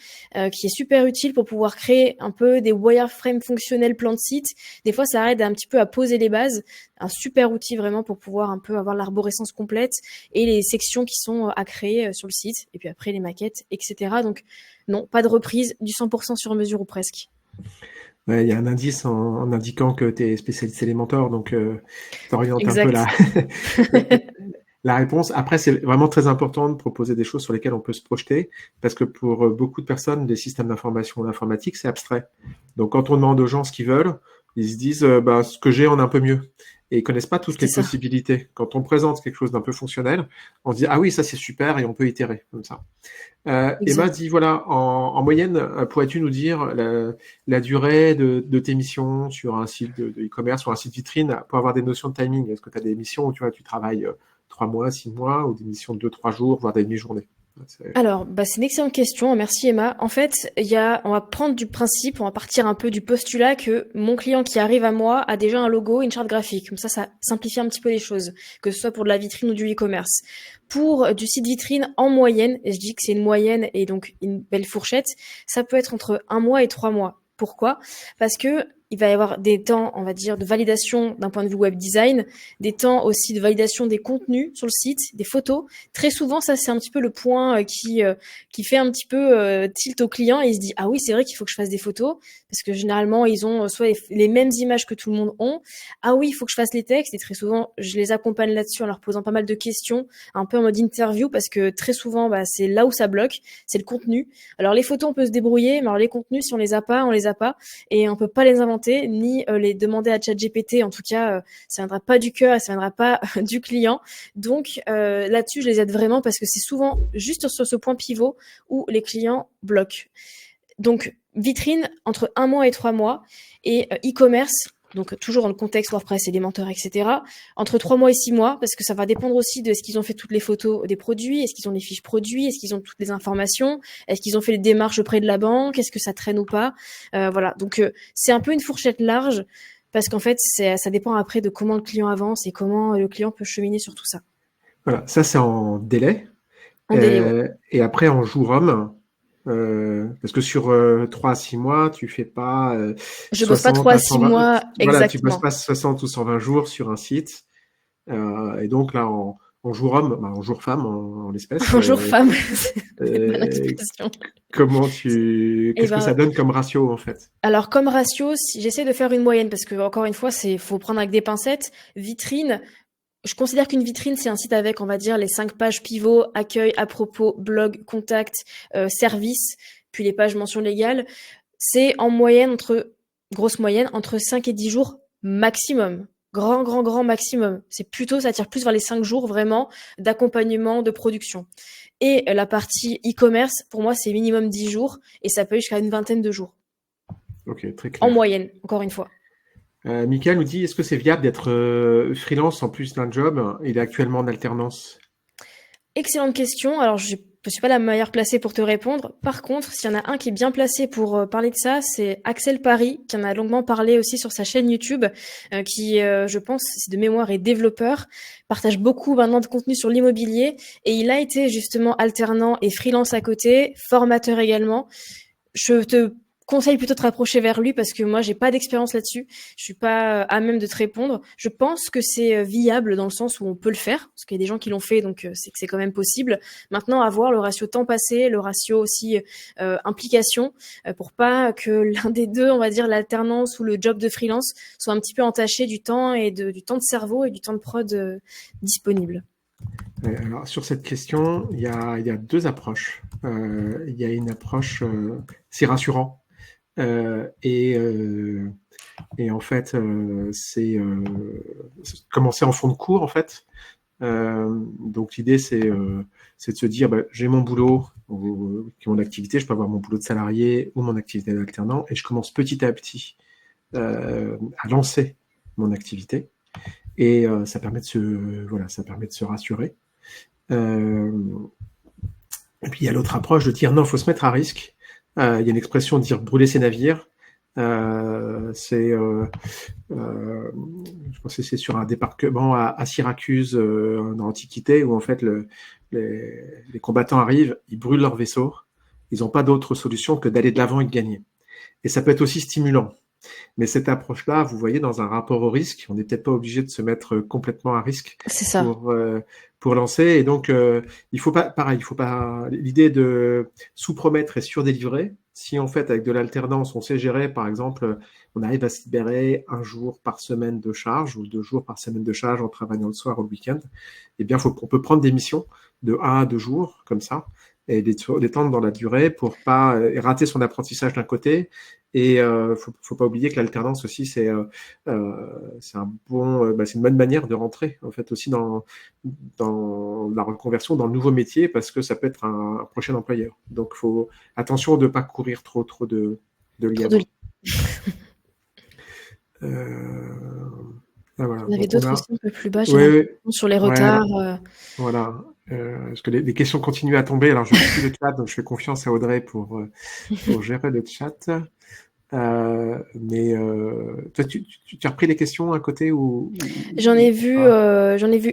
qui est super utile pour pouvoir créer un peu des wireframes fonctionnels plans de site. Des fois, ça aide un petit peu à poser les bases. Un super outil vraiment pour pouvoir un peu avoir l'arborescence complète et les sections qui sont à créer sur le site. Et puis après, les maquettes, etc. Donc non, pas de reprise, du 100% sur mesure ou presque. Ouais, il y a un indice en indiquant que tu es spécialiste Elementor, donc t'orientes un peu Exact. la réponse. Après, c'est vraiment très important de proposer des choses sur lesquelles on peut se projeter, parce que pour beaucoup de personnes, les systèmes d'information ou l'informatique, c'est abstrait. Donc, quand on demande aux gens ce qu'ils veulent, ils se disent ce que j'ai en un peu mieux. Et ils connaissent pas toutes les possibilités. Quand on présente quelque chose d'un peu fonctionnel, on se dit ah oui, ça c'est super, et on peut itérer comme ça. Emma dit voilà, en moyenne, pourrais-tu nous dire la durée de tes missions sur un site de e-commerce ou un site vitrine pour avoir des notions de timing? Est-ce que tu as des missions où tu travailles 3 mois, 6 mois, ou des missions de 2-3 jours, voire des demi-journées? Alors, c'est une excellente question. Merci Emma. En fait, on va prendre du principe, on va partir un peu du postulat que mon client qui arrive à moi a déjà un logo, une charte graphique. Comme ça simplifie un petit peu les choses, que ce soit pour de la vitrine ou du e-commerce. Pour du site vitrine, en moyenne, et je dis que c'est une moyenne et donc une belle fourchette, ça peut être entre 1 mois et 3 mois. Pourquoi? Parce que il va y avoir des temps, on va dire, de validation d'un point de vue web design, des temps aussi de validation des contenus sur le site, des photos. Très souvent, ça, c'est un petit peu le point qui fait un petit peu tilt au client et il se dit, ah oui, c'est vrai qu'il faut que je fasse des photos parce que généralement, ils ont soit les mêmes images que tout le monde ont. Ah oui, il faut que je fasse les textes et très souvent, je les accompagne là-dessus en leur posant pas mal de questions, un peu en mode interview parce que très souvent, c'est là où ça bloque, c'est le contenu. Alors, les photos, on peut se débrouiller, mais alors les contenus, si on les a pas, on les a pas et on peut pas les inventer ni les demander à ChatGPT. En tout cas, ça viendra pas du cœur et ça viendra pas du client. Donc là-dessus, je les aide vraiment parce que c'est souvent juste sur ce point pivot où les clients bloquent. Donc vitrine entre 1 mois et 3 mois et e-commerce. Donc toujours dans le contexte WordPress, Elementor, etc. Entre 3 mois et 6 mois, parce que ça va dépendre aussi de est-ce qu'ils ont fait toutes les photos des produits, est-ce qu'ils ont les fiches produits, est-ce qu'ils ont toutes les informations, est-ce qu'ils ont fait les démarches auprès de la banque, est-ce que ça traîne ou pas. Voilà, donc c'est un peu une fourchette large, parce qu'en fait, ça dépend après de comment le client avance et comment le client peut cheminer sur tout ça. Voilà, ça c'est en délai. En délai, ouais. Et après en jour homme. Parce que sur 3 à 6 mois, tu fais pas je bosse pas 3 à 6 mois, voilà, tu exactement. bosses pas 60 ou 120 jours sur un site. Et donc là, en jour homme, en jour femme, en l'espèce. En jour femme, c'est une bonne expression. Qu'est-ce que ça donne comme ratio en fait? Alors comme ratio, si j'essaie de faire une moyenne, parce que encore une fois, faut prendre avec des pincettes. Vitrine, je considère qu'une vitrine, c'est un site avec, on va dire, les 5 pages pivots, accueil, à propos, blog, contact, service, puis les pages mentions légales. C'est en moyenne, grosse moyenne, entre 5 et 10 jours maximum. Grand maximum. Ça tire plus vers les 5 jours vraiment d'accompagnement, de production. Et la partie e-commerce, pour moi, c'est minimum 10 jours et ça peut aller jusqu'à une vingtaine de jours. Ok, très clair. En moyenne, encore une fois. Michael nous dit, est-ce que c'est viable d'être freelance en plus d'un job? Il est actuellement en alternance. Excellente question. Alors, je ne suis pas la meilleure placée pour te répondre. Par contre, s'il y en a un qui est bien placé pour parler de ça, c'est Axel Paris, qui en a longuement parlé aussi sur sa chaîne YouTube, qui, je pense, de mémoire est développeur, partage beaucoup maintenant de contenu sur l'immobilier, et il a été justement alternant et freelance à côté, formateur également. Je te conseille plutôt de te rapprocher vers lui parce que moi, j'ai pas d'expérience là-dessus. Je suis pas à même de te répondre. Je pense que c'est viable dans le sens où on peut le faire parce qu'il y a des gens qui l'ont fait, donc c'est que c'est quand même possible. Maintenant, à voir le ratio temps passé, le ratio aussi implication, pour pas que l'un des deux, on va dire l'alternance ou le job de freelance, soit un petit peu entaché du temps et du temps de cerveau et du temps de prod disponible. Alors, sur cette question, il y a 2 approches. Il y a une approche, c'est rassurant. Et en fait, c'est commencer en fond de cours, en fait. Donc, l'idée, c'est de se dire, j'ai mon boulot, qui est mon activité, je peux avoir mon boulot de salarié ou mon activité d'alternant, et je commence petit à petit à lancer mon activité. Et ça permet de se rassurer. Et puis il y a l'autre approche de dire non, il faut se mettre à risque. Il y a une expression de dire brûler ses navires. Je pense que c'est sur un débarquement à Syracuse dans l'Antiquité où en fait les combattants arrivent, ils brûlent leur vaisseau, ils n'ont pas d'autre solution que d'aller de l'avant et de gagner. Et ça peut être aussi stimulant. Mais cette approche-là, vous voyez, dans un rapport au risque, on n'est peut-être pas obligé de se mettre complètement à risque pour lancer. Et donc, il faut pas, l'idée de sous-promettre et sur-délivrer. Si en fait, avec de l'alternance, on sait gérer, par exemple, on arrive à se libérer 1 jour par semaine de charge ou 2 jours par semaine de charge en travaillant le soir ou le week-end, eh bien, on peut prendre des missions de 1 à 2 jours, comme ça, et les tendre dans la durée pour pas rater son apprentissage d'un côté. Et faut pas oublier que l'alternance aussi c'est une bonne manière de rentrer en fait aussi dans la reconversion dans le nouveau métier parce que ça peut être un prochain employeur. Donc faut attention de pas courir trop de lièvres. Voilà. Il y avait d'autres aussi un peu plus bas, sur les retards. Voilà. Parce que les questions continuent à tomber. Alors je suis le chat, donc je fais confiance à Audrey pour gérer le chat. Mais toi, tu as repris les questions à côté ou j'en ai vu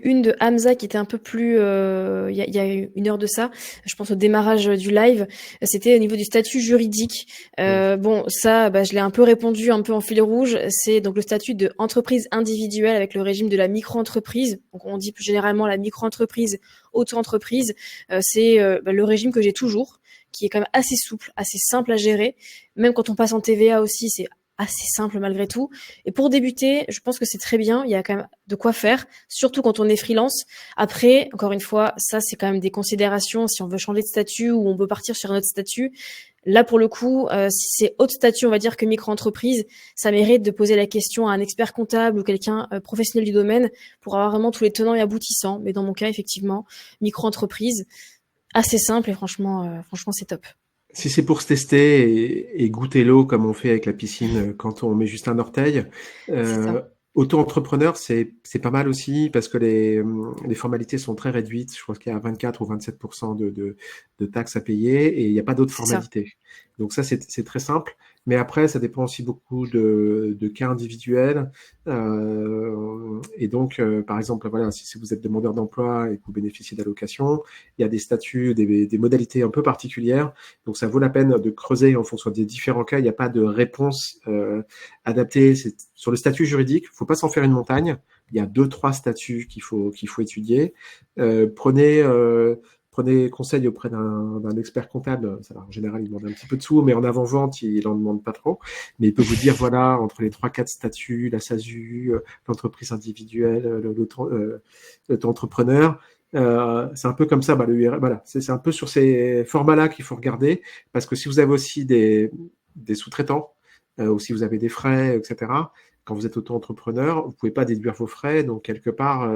une de Hamza qui était un peu plus il y a 1 heure de ça, je pense au démarrage du live, c'était au niveau du statut juridique. Bon, ça je l'ai un peu répondu un peu en fil rouge, c'est donc le statut de entreprise individuelle avec le régime de la micro-entreprise. Donc on dit plus généralement la micro-entreprise, auto-entreprise, c'est le régime que j'ai toujours, qui est quand même assez souple, assez simple à gérer. Même quand on passe en TVA aussi, c'est assez simple malgré tout. Et pour débuter, je pense que c'est très bien. Il y a quand même de quoi faire, surtout quand on est freelance. Après, encore une fois, ça, c'est quand même des considérations si on veut changer de statut ou on veut partir sur un autre statut. Là, pour le coup, si c'est autre statut, on va dire que micro-entreprise, ça mérite de poser la question à un expert comptable ou quelqu'un professionnel du domaine pour avoir vraiment tous les tenants et aboutissants. Mais dans mon cas, effectivement, micro-entreprise, assez simple et franchement, c'est top. Si c'est pour se tester et goûter l'eau comme on fait avec la piscine quand on met juste un orteil, auto-entrepreneur, c'est pas mal aussi parce que les formalités sont très réduites. Je crois qu'il y a 24 ou 27% de taxes à payer et il n'y a pas d'autres formalités. Donc ça, c'est très simple. Mais après, ça dépend aussi beaucoup de cas individuels. Et donc, par exemple, voilà, si vous êtes demandeur d'emploi et que vous bénéficiez d'allocations, il y a des statuts, des modalités un peu particulières. Donc, ça vaut la peine de creuser en fonction des différents cas. Il n'y a pas de réponse adaptée. Sur le statut juridique, il ne faut pas s'en faire une montagne. Il y a 2-3 statuts qu'il faut étudier. Prenez prenez conseil auprès d'un expert comptable. En général, il demande un petit peu de sous, mais en avant-vente, il en demande pas trop. Mais il peut vous dire, voilà, entre les 3-4 statuts, la SASU, l'entreprise individuelle, l'auto-entrepreneur, c'est un peu comme ça, le URL, voilà, c'est un peu sur ces formats-là qu'il faut regarder, parce que si vous avez aussi des sous-traitants, ou si vous avez des frais, etc., quand vous êtes auto-entrepreneur, vous ne pouvez pas déduire vos frais, donc quelque part,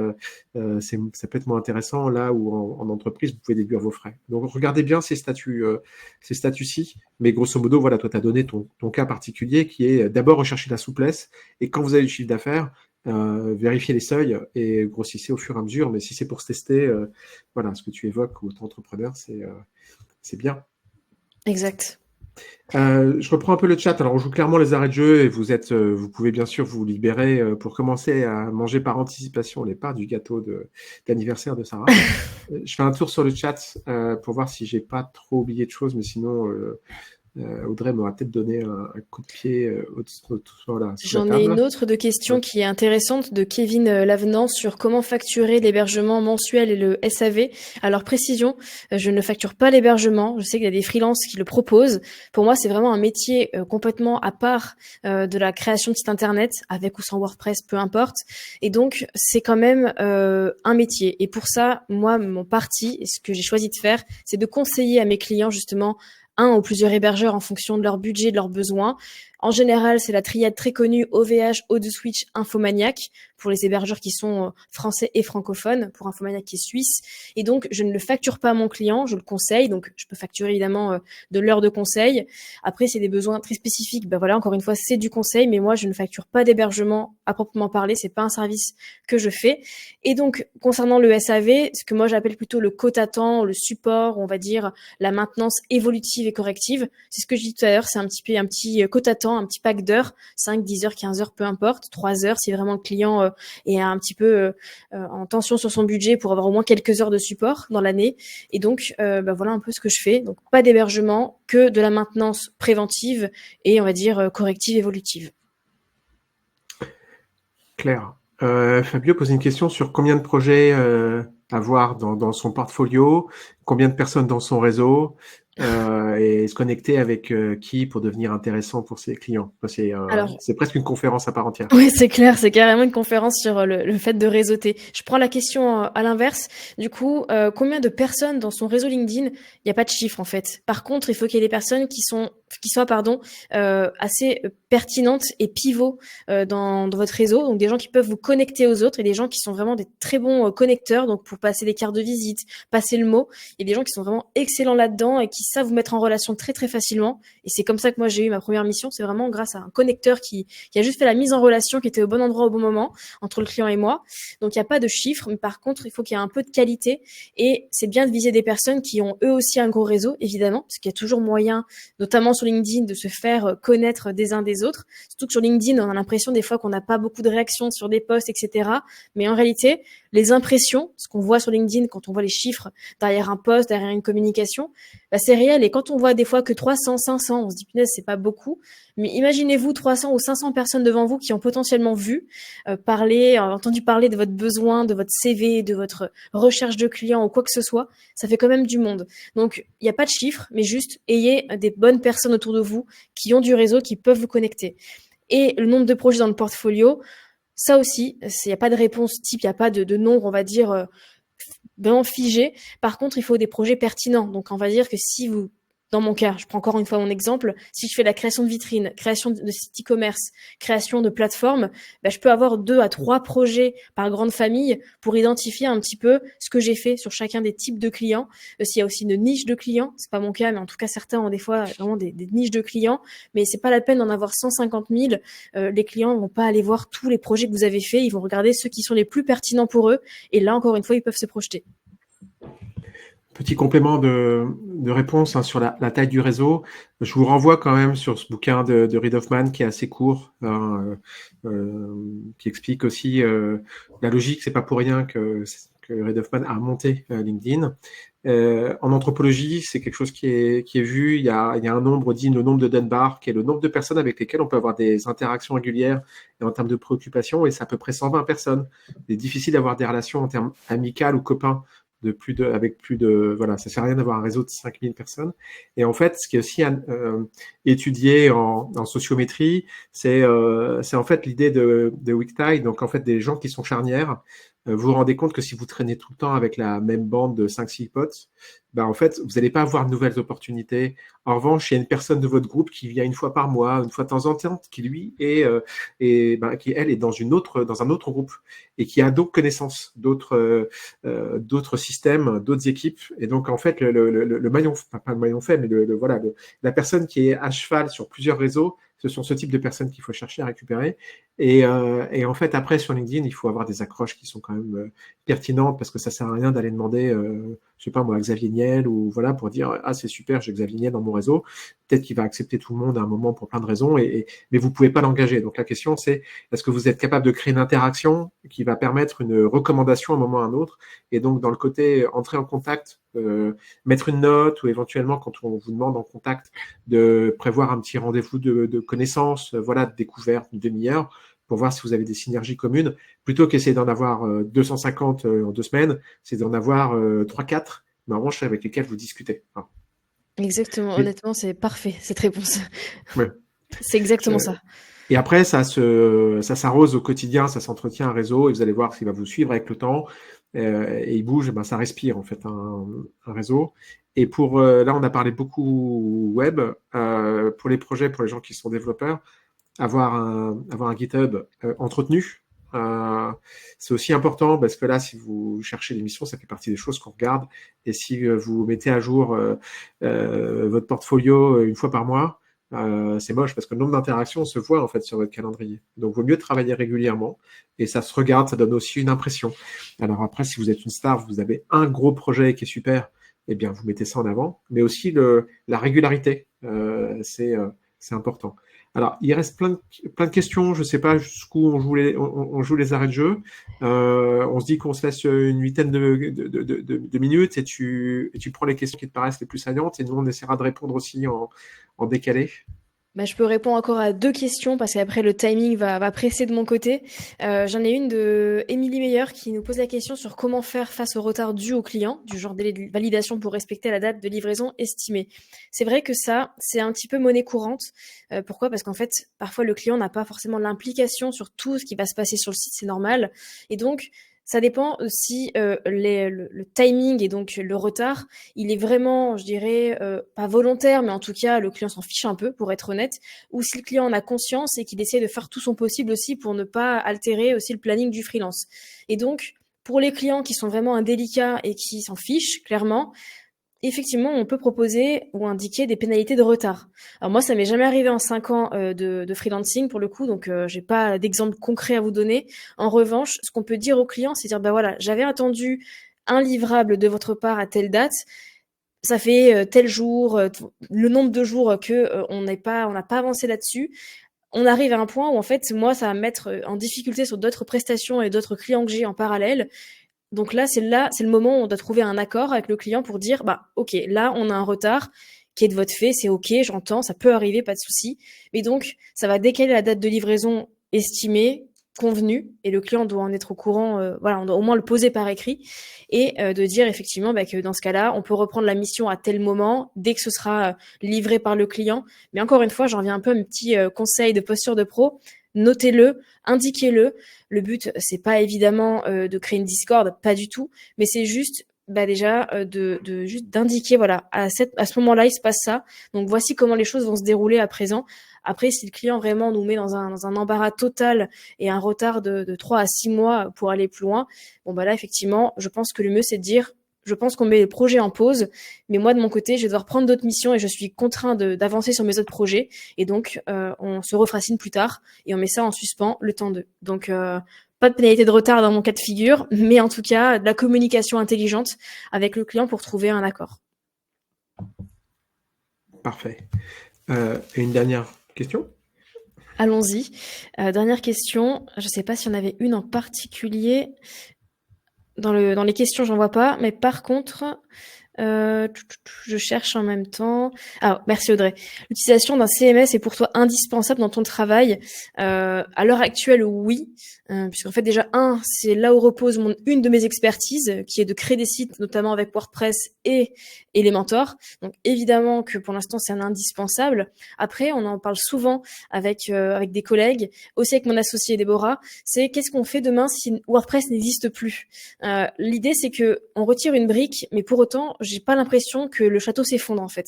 ça peut être moins intéressant là où en entreprise, vous pouvez déduire vos frais. Donc regardez bien ces statuts-ci, mais grosso modo, voilà, toi, tu as donné ton cas particulier qui est d'abord rechercher la souplesse, et quand vous avez du chiffre d'affaires, vérifiez les seuils et grossissez au fur et à mesure, mais si c'est pour se tester, voilà, ce que tu évoques, auto-entrepreneur, c'est bien. Exact. Je reprends un peu le chat. Alors, on joue clairement les arrêts de jeu et vous pouvez bien sûr vous libérer pour commencer à manger par anticipation les parts du gâteau d'anniversaire de Sarah. Je fais un tour sur le chat pour voir si j'ai pas trop oublié de choses, mais sinon, Audrey m'aura peut-être donné un coup de pied voilà, sous la J'en ai table. une autre de question qui est intéressante de Kevin Lavenant sur comment facturer l'hébergement mensuel et le SAV. Alors précision, je ne facture pas l'hébergement. Je sais qu'il y a des freelances qui le proposent. Pour moi, c'est vraiment un métier complètement à part de la création de site internet, avec ou sans WordPress, peu importe. Et donc, c'est quand même un métier. Et pour ça, moi, mon parti, et ce que j'ai choisi de faire, c'est de conseiller à mes clients justement un ou plusieurs hébergeurs en fonction de leur budget, de leurs besoins. En général, c'est la triade très connue OVH, O2Switch, Infomaniac pour les hébergeurs qui sont français et francophones, pour Infomaniac qui est suisse. Et donc, je ne le facture pas à mon client, je le conseille. Donc, je peux facturer évidemment de l'heure de conseil. Après, c'est des besoins très spécifiques. Ben voilà, encore une fois, c'est du conseil, mais moi, je ne facture pas d'hébergement à proprement parler. C'est pas un service que je fais. Et donc, concernant le SAV, ce que moi j'appelle plutôt le quote à temps, le support, on va dire la maintenance évolutive et corrective, c'est ce que je dis tout à l'heure, c'est un petit quote à temps, un petit pack d'heures, 5, 10 heures, 15 heures, peu importe, 3 heures si vraiment le client est un petit peu en tension sur son budget pour avoir au moins quelques heures de support dans l'année. Et donc, voilà un peu ce que je fais. Donc, pas d'hébergement, que de la maintenance préventive et on va dire corrective, évolutive. Claire. Fabio pose une question sur combien de projets avoir dans son portfolio, combien de personnes dans son réseau, et se connecter avec qui pour devenir intéressant pour ses clients. C'est presque une conférence à part entière. Oui, c'est clair, c'est carrément une conférence sur le fait de réseauter. Je prends la question à l'inverse. Du coup, combien de personnes dans son réseau LinkedIn? Il n'y a pas de chiffre en fait. Par contre, il faut qu'il y ait des personnes qui soient assez pertinentes et pivots dans votre réseau. Donc des gens qui peuvent vous connecter aux autres et des gens qui sont vraiment des très bons connecteurs. Donc pour passer des cartes de visite, passer le mot. Il y a des gens qui sont vraiment excellents là-dedans et qui savent vous mettre en relation très très facilement. Et c'est comme ça que moi j'ai eu ma première mission. C'est vraiment grâce à un connecteur qui a juste fait la mise en relation, qui était au bon endroit au bon moment entre le client et moi. Donc il n'y a pas de chiffres, mais par contre il faut qu'il y ait un peu de qualité et c'est bien de viser des personnes qui ont eux aussi un gros réseau, évidemment, parce qu'il y a toujours moyen, notamment sur LinkedIn, de se faire connaître des uns des autres. Surtout que sur LinkedIn, on a l'impression des fois qu'on n'a pas beaucoup de réactions sur des posts, etc. Mais en réalité, les impressions, ce qu'on voit sur LinkedIn quand on voit les chiffres derrière un post, derrière une communication, c'est réel. Et quand on voit des fois que 300, 500, on se dit punaise, c'est pas beaucoup. Mais imaginez-vous 300 ou 500 personnes devant vous qui ont potentiellement vu, entendu parler de votre besoin, de votre CV, de votre recherche de clients ou quoi que ce soit. Ça fait quand même du monde. Donc, il n'y a pas de chiffres, mais juste ayez des bonnes personnes autour de vous qui ont du réseau, qui peuvent vous connecter. Et le nombre de projets dans le portfolio, ça aussi, il n'y a pas de réponse type, il n'y a pas de nombre, on va dire, vraiment figé. Par contre, il faut des projets pertinents. Donc, on va dire que si vous, dans mon cas, je prends encore une fois mon exemple, si je fais la création de vitrines, création de site e-commerce, création de plateformes, je peux avoir 2 à 3 projets par grande famille pour identifier un petit peu ce que j'ai fait sur chacun des types de clients. S'il y a aussi une niche de clients, c'est pas mon cas, mais en tout cas, certains ont des fois vraiment des niches de clients, mais c'est pas la peine d'en avoir 150 000. Les clients vont pas aller voir tous les projets que vous avez faits, ils vont regarder ceux qui sont les plus pertinents pour eux, et là, encore une fois, ils peuvent se projeter. Petit complément de réponse sur la taille du réseau. Je vous renvoie quand même sur ce bouquin de Reid Hoffman qui est assez court, qui explique aussi la logique. C'est pas pour rien que Reid Hoffman a monté LinkedIn. En anthropologie, c'est quelque chose qui est vu. Il y a un nombre dit le nombre de Dunbar, qui est le nombre de personnes avec lesquelles on peut avoir des interactions régulières et en termes de préoccupation, et c'est à peu près 120 personnes. C'est difficile d'avoir des relations en termes amicales ou copains avec plus de, voilà, ça sert à rien d'avoir un réseau de 5000 personnes. Et en fait, ce qui est aussi étudié en sociométrie, c'est en fait l'idée de weak tie, donc en fait des gens qui sont charnières. Vous vous rendez compte que si vous traînez tout le temps avec la même bande de 5-6 potes, ben en fait, vous n'allez pas avoir de nouvelles opportunités. En revanche, il y a une personne de votre groupe qui vient une fois par mois, une fois de temps en temps, qui lui qui elle est dans un autre groupe et qui a d'autres connaissances, d'autres systèmes, d'autres équipes. Et donc en fait, le maillon, pas le maillon faible, mais voilà, la personne qui est à cheval sur plusieurs réseaux, ce sont ce type de personnes qu'il faut chercher à récupérer. Et en fait, après, sur LinkedIn, il faut avoir des accroches qui sont quand même pertinentes parce que ça sert à rien d'aller demander, je sais pas moi, à Xavier Niel ou voilà, pour dire ah c'est super, j'ai Xavier Niel dans mon réseau. Peut-être qu'il va accepter tout le monde à un moment pour plein de raisons, mais vous pouvez pas l'engager. Donc la question c'est est-ce que vous êtes capable de créer une interaction qui va permettre une recommandation à un moment ou à un autre. Et donc dans le côté entrer en contact, mettre une note ou éventuellement quand on vous demande en contact de prévoir un petit rendez-vous de connaissances, voilà, de découverte, une demi-heure, pour voir si vous avez des synergies communes, plutôt qu'essayer d'en avoir 250 en 2 semaines, c'est d'en avoir 3-4, mais en revanche avec lesquels vous discutez. Enfin, Exactement, et, honnêtement, c'est parfait, cette réponse. ouais, C'est exactement je- ça. et après, ça s'arrose au quotidien, ça s'entretient un réseau, et vous allez voir s'il va vous suivre avec le temps, et il bouge, et ben ça respire en fait un réseau. Et pour là, on a parlé beaucoup web, pour les projets, pour les gens qui sont développeurs, avoir un GitHub entretenu. C'est aussi important parce que là, si vous cherchez l'émission, ça fait partie des choses qu'on regarde. Et si vous mettez à jour votre portfolio une fois par mois, c'est moche parce que le nombre d'interactions se voit en fait sur votre calendrier. Donc, il vaut mieux travailler régulièrement et ça se regarde, ça donne aussi une impression. Alors après, si vous êtes une star, vous avez un gros projet qui est super, eh bien, vous mettez ça en avant. Mais aussi la régularité, c'est important. Alors, il reste plein de questions. Je ne sais pas jusqu'où on joue les arrêts de jeu. On se dit qu'on se laisse une huitaine de minutes et tu prends les questions qui te paraissent les plus saillantes et nous, on essaiera de répondre aussi en décalé. Bah, je peux répondre encore à 2 questions parce qu'après le timing va presser de mon côté. J'en ai une de Émilie Meyer qui nous pose la question sur comment faire face au retard dû au client, du genre délai de validation pour respecter la date de livraison estimée. C'est vrai que ça, c'est un petit peu monnaie courante. Pourquoi? Parce qu'en fait, parfois le client n'a pas forcément l'implication sur tout ce qui va se passer sur le site, c'est normal. Et donc, ça dépend aussi le timing et donc le retard. Il est vraiment, je dirais, pas volontaire, mais en tout cas, le client s'en fiche un peu, pour être honnête. Ou si le client en a conscience et qu'il essaie de faire tout son possible aussi pour ne pas altérer aussi le planning du freelance. Et donc, pour les clients qui sont vraiment indélicats et qui s'en fichent, clairement, effectivement, on peut proposer ou indiquer des pénalités de retard. Alors moi, ça m'est jamais arrivé en 5 ans de freelancing pour le coup, donc j'ai pas d'exemple concret à vous donner. En revanche, ce qu'on peut dire aux clients, c'est dire, bah voilà, j'avais attendu un livrable de votre part à telle date, ça fait tel jour, le nombre de jours que on n'a pas avancé là-dessus. On arrive à un point où en fait, moi, ça va me mettre en difficulté sur d'autres prestations et d'autres clients que j'ai en parallèle. Donc là, c'est le moment où on doit trouver un accord avec le client pour dire, bah, ok, là, on a un retard qui est de votre fait, c'est ok, j'entends, ça peut arriver, pas de souci. Mais donc, ça va décaler la date de livraison estimée, convenue, et le client doit en être au courant. Voilà, on doit au moins le poser par écrit et de dire effectivement bah, que dans ce cas-là, on peut reprendre la mission à tel moment, dès que ce sera livré par le client. Mais encore une fois, j'en reviens un peu à mes petits conseils de posture de pro. Notez-le, indiquez-le. Le but, c'est pas évidemment de créer une discorde, pas du tout, mais c'est juste bah déjà de juste d'indiquer voilà à ce moment-là il se passe ça. Donc voici comment les choses vont se dérouler à présent. Après, si le client vraiment nous met dans un embarras total et un retard de 3 à 6 mois pour aller plus loin, bon bah là effectivement, je pense que le mieux c'est de dire je pense qu'on met le projet en pause, mais moi de mon côté, je vais devoir prendre d'autres missions et je suis contraint d'avancer sur mes autres projets. Et donc, on se refracine plus tard et on met ça en suspens le temps de. Donc, pas de pénalité de retard dans mon cas de figure, mais en tout cas, de la communication intelligente avec le client pour trouver un accord. Parfait. Et une dernière question? Allons-y. Dernière question. Je ne sais pas si on avait une en particulier. Dans les questions, j'en vois pas. Mais par contre, Je cherche en même temps. Ah, merci Audrey. L'utilisation d'un CMS est pour toi indispensable dans ton travail. À l'heure actuelle, oui. Puisqu'en fait, déjà, c'est là où repose une de mes expertises, qui est de créer des sites, notamment avec WordPress et Elementor. Donc, évidemment que pour l'instant, c'est un indispensable. Après, on en parle souvent avec des collègues, aussi avec mon associé Déborah. C'est qu'est-ce qu'on fait demain si WordPress n'existe plus? L'idée, c'est que on retire une brique, mais pour autant, j'ai pas l'impression que le château s'effondre, en fait.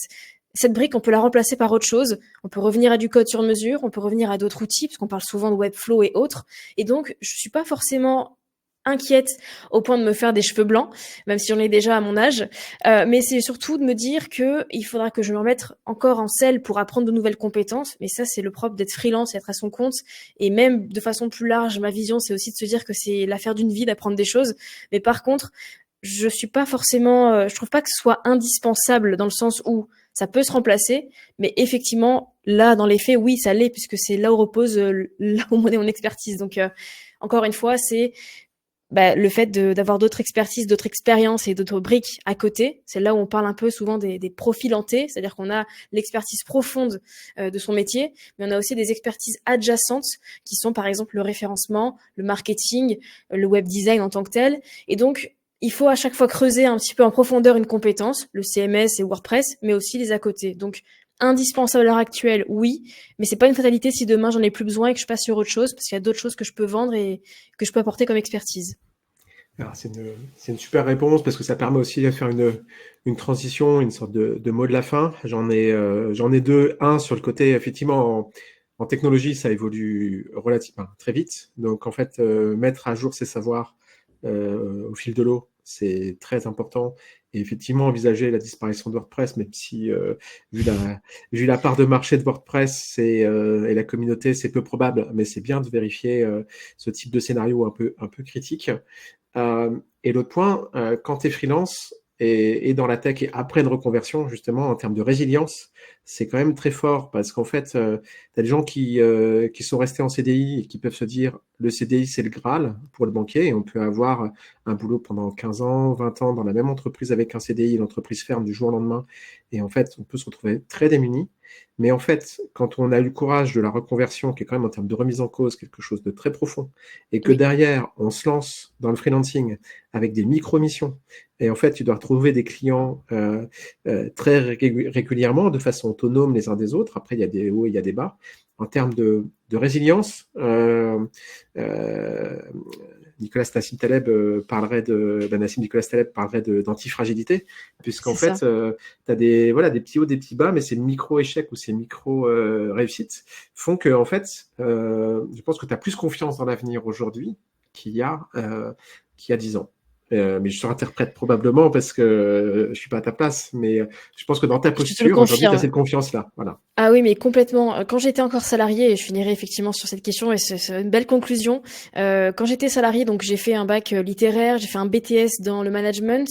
Cette brique, on peut la remplacer par autre chose. On peut revenir à du code sur mesure, on peut revenir à d'autres outils, parce qu'on parle souvent de Webflow et autres. Et donc, je suis pas forcément inquiète au point de me faire des cheveux blancs, même si j'en ai déjà à mon âge. Mais c'est surtout de me dire que il faudra que je me remette encore en selle pour apprendre de nouvelles compétences. Mais ça, c'est le propre d'être freelance et être à son compte. Et même de façon plus large, ma vision, c'est aussi de se dire que c'est l'affaire d'une vie d'apprendre des choses. Mais par contre, je suis pas forcément, je trouve pas que ce soit indispensable dans le sens où ça peut se remplacer, mais effectivement, là, dans les faits, oui, ça l'est, puisque c'est là où repose, là où est mon expertise. Donc, encore une fois, c'est le fait d'avoir d'autres expertises, d'autres expériences et d'autres briques à côté. C'est là où on parle un peu souvent des profils hantés, c'est-à-dire qu'on a l'expertise profonde de son métier, mais on a aussi des expertises adjacentes qui sont par exemple le référencement, le marketing, le web design en tant que tel. Et donc, il faut à chaque fois creuser un petit peu en profondeur une compétence, le CMS et WordPress, mais aussi les à côté. Donc, indispensable à l'heure actuelle, oui, mais c'est pas une fatalité si demain j'en ai plus besoin et que je passe sur autre chose, parce qu'il y a d'autres choses que je peux vendre et que je peux apporter comme expertise. Alors, c'est une super réponse parce que ça permet aussi de faire une transition, une sorte de mot de la fin. J'en ai deux. Un sur le côté, effectivement, en technologie, ça évolue relativement très vite. Donc, en fait, mettre à jour ses savoirs au fil de l'eau, c'est très important. Et effectivement, envisager la disparition de WordPress, même si, vu la part de marché de WordPress et la communauté, c'est peu probable, mais c'est bien de vérifier ce type de scénario un peu critique. Et l'autre point, quand tu es freelance et dans la tech et après une reconversion, justement, en termes de résilience, c'est quand même très fort parce qu'en fait, tu as des gens qui sont restés en CDI et qui peuvent se dire le CDI, c'est le Graal pour le banquier et on peut avoir un boulot pendant 15 ans, 20 ans dans la même entreprise avec un CDI, l'entreprise ferme du jour au lendemain et en fait, on peut se retrouver très démuni. Mais en fait, quand on a eu le courage de la reconversion, qui est quand même en termes de remise en cause quelque chose de très profond, et que Oui. derrière, on se lance dans le freelancing avec des micro-missions, et en fait, tu dois retrouver des clients très régulièrement, de façon autonome les uns des autres. Après, il y a des hauts et il y a des bas. En termes de résilience, Nicolas Nassim Taleb Nassim Nicolas Taleb parlerait d'antifragilité, puisqu'en C'est ça. fait, tu as des petits hauts, des petits bas, mais ces micro-échecs ou ces micro-réussites font que, en fait, je pense que tu as plus confiance dans l'avenir aujourd'hui qu'il y a 10 ans. Mais je surinterprète probablement parce que je suis pas à ta place, mais je pense que dans ta Je te le posture, aujourd'hui, tu as confirme. cette confiance-là. Voilà. Ah oui, mais complètement. Quand j'étais encore salariée, et je finirai effectivement sur cette question, et c'est une belle conclusion. Quand j'étais salariée, donc j'ai fait un bac littéraire, j'ai fait un BTS dans le management.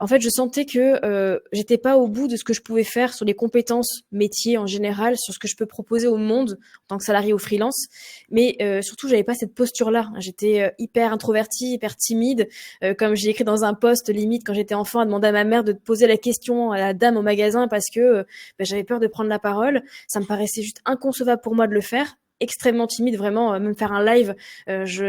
En fait, je sentais que j'étais pas au bout de ce que je pouvais faire sur les compétences métiers en général, sur ce que je peux proposer au monde en tant que salarié ou freelance. Mais surtout, j'avais pas cette posture-là. J'étais hyper introvertie, hyper timide. Comme j'ai écrit dans un post, limite quand j'étais enfant, à demander à ma mère de poser la question à la dame au magasin parce que j'avais peur de prendre la parole. Ça me paraissait juste inconcevable pour moi de le faire. Extrêmement timide, vraiment, même faire un live,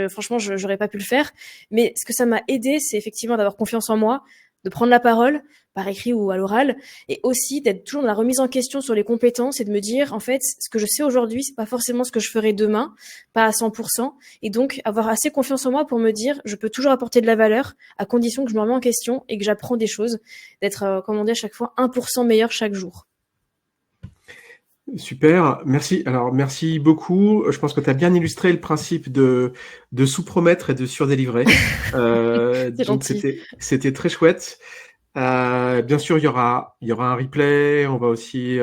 franchement, j'aurais pas pu le faire. Mais ce que ça m'a aidé, c'est effectivement d'avoir confiance en moi, de prendre la parole, par écrit ou à l'oral, et aussi d'être toujours dans la remise en question sur les compétences et de me dire, en fait, ce que je sais aujourd'hui, c'est pas forcément ce que je ferai demain, pas à 100%, et donc avoir assez confiance en moi pour me dire, je peux toujours apporter de la valeur, à condition que je me remets en question et que j'apprends des choses, d'être, comme on dit à chaque fois, 1% meilleur chaque jour. Super, merci. Alors, merci beaucoup. Je pense que tu as bien illustré le principe de sous-promettre et de surdélivrer. C'est Donc, gentil. c'était très chouette. Bien sûr, il y aura un replay. On va aussi,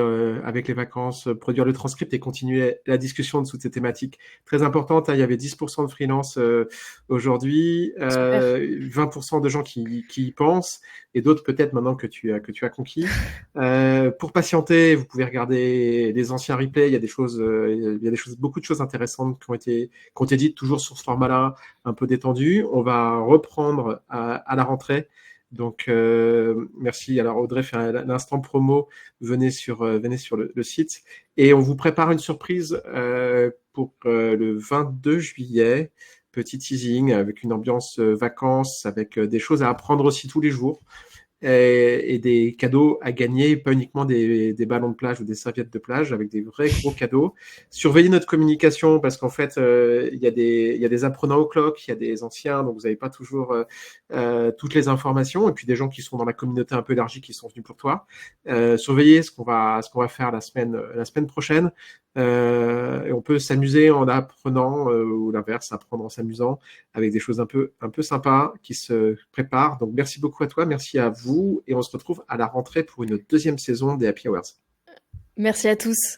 avec les vacances, produire le transcript et continuer la discussion de toutes ces thématiques très importantes. Hein. Il y avait 10% de freelance aujourd'hui, Super. 20% de gens qui y pensent et d'autres peut-être maintenant que tu as conquis. Pour patienter, vous pouvez regarder les anciens replays. Il y a des choses, beaucoup de choses intéressantes qui ont été dites toujours sur ce format-là, un peu détendu. On va reprendre à la rentrée Donc, merci. Alors, Audrey fait l'instant promo. Venez sur le site. Et on vous prépare une surprise pour le 22 juillet. Petit teasing avec une ambiance vacances, avec des choses à apprendre aussi tous les jours. Et des cadeaux à gagner, pas uniquement des ballons de plage ou des serviettes de plage, avec des vrais gros cadeaux. Surveillez notre communication parce qu'en fait, il y a des apprenants au clock, il y a des anciens, donc vous n'avez pas toujours toutes les informations, et puis des gens qui sont dans la communauté un peu élargie qui sont venus pour toi. Surveillez ce qu'on va faire la semaine prochaine. Et on peut s'amuser en apprenant, ou l'inverse, apprendre en s'amusant, avec des choses un peu sympas qui se préparent. Donc, merci beaucoup à toi, merci à vous, et on se retrouve à la rentrée pour une deuxième saison des Happy Hours. Merci à tous.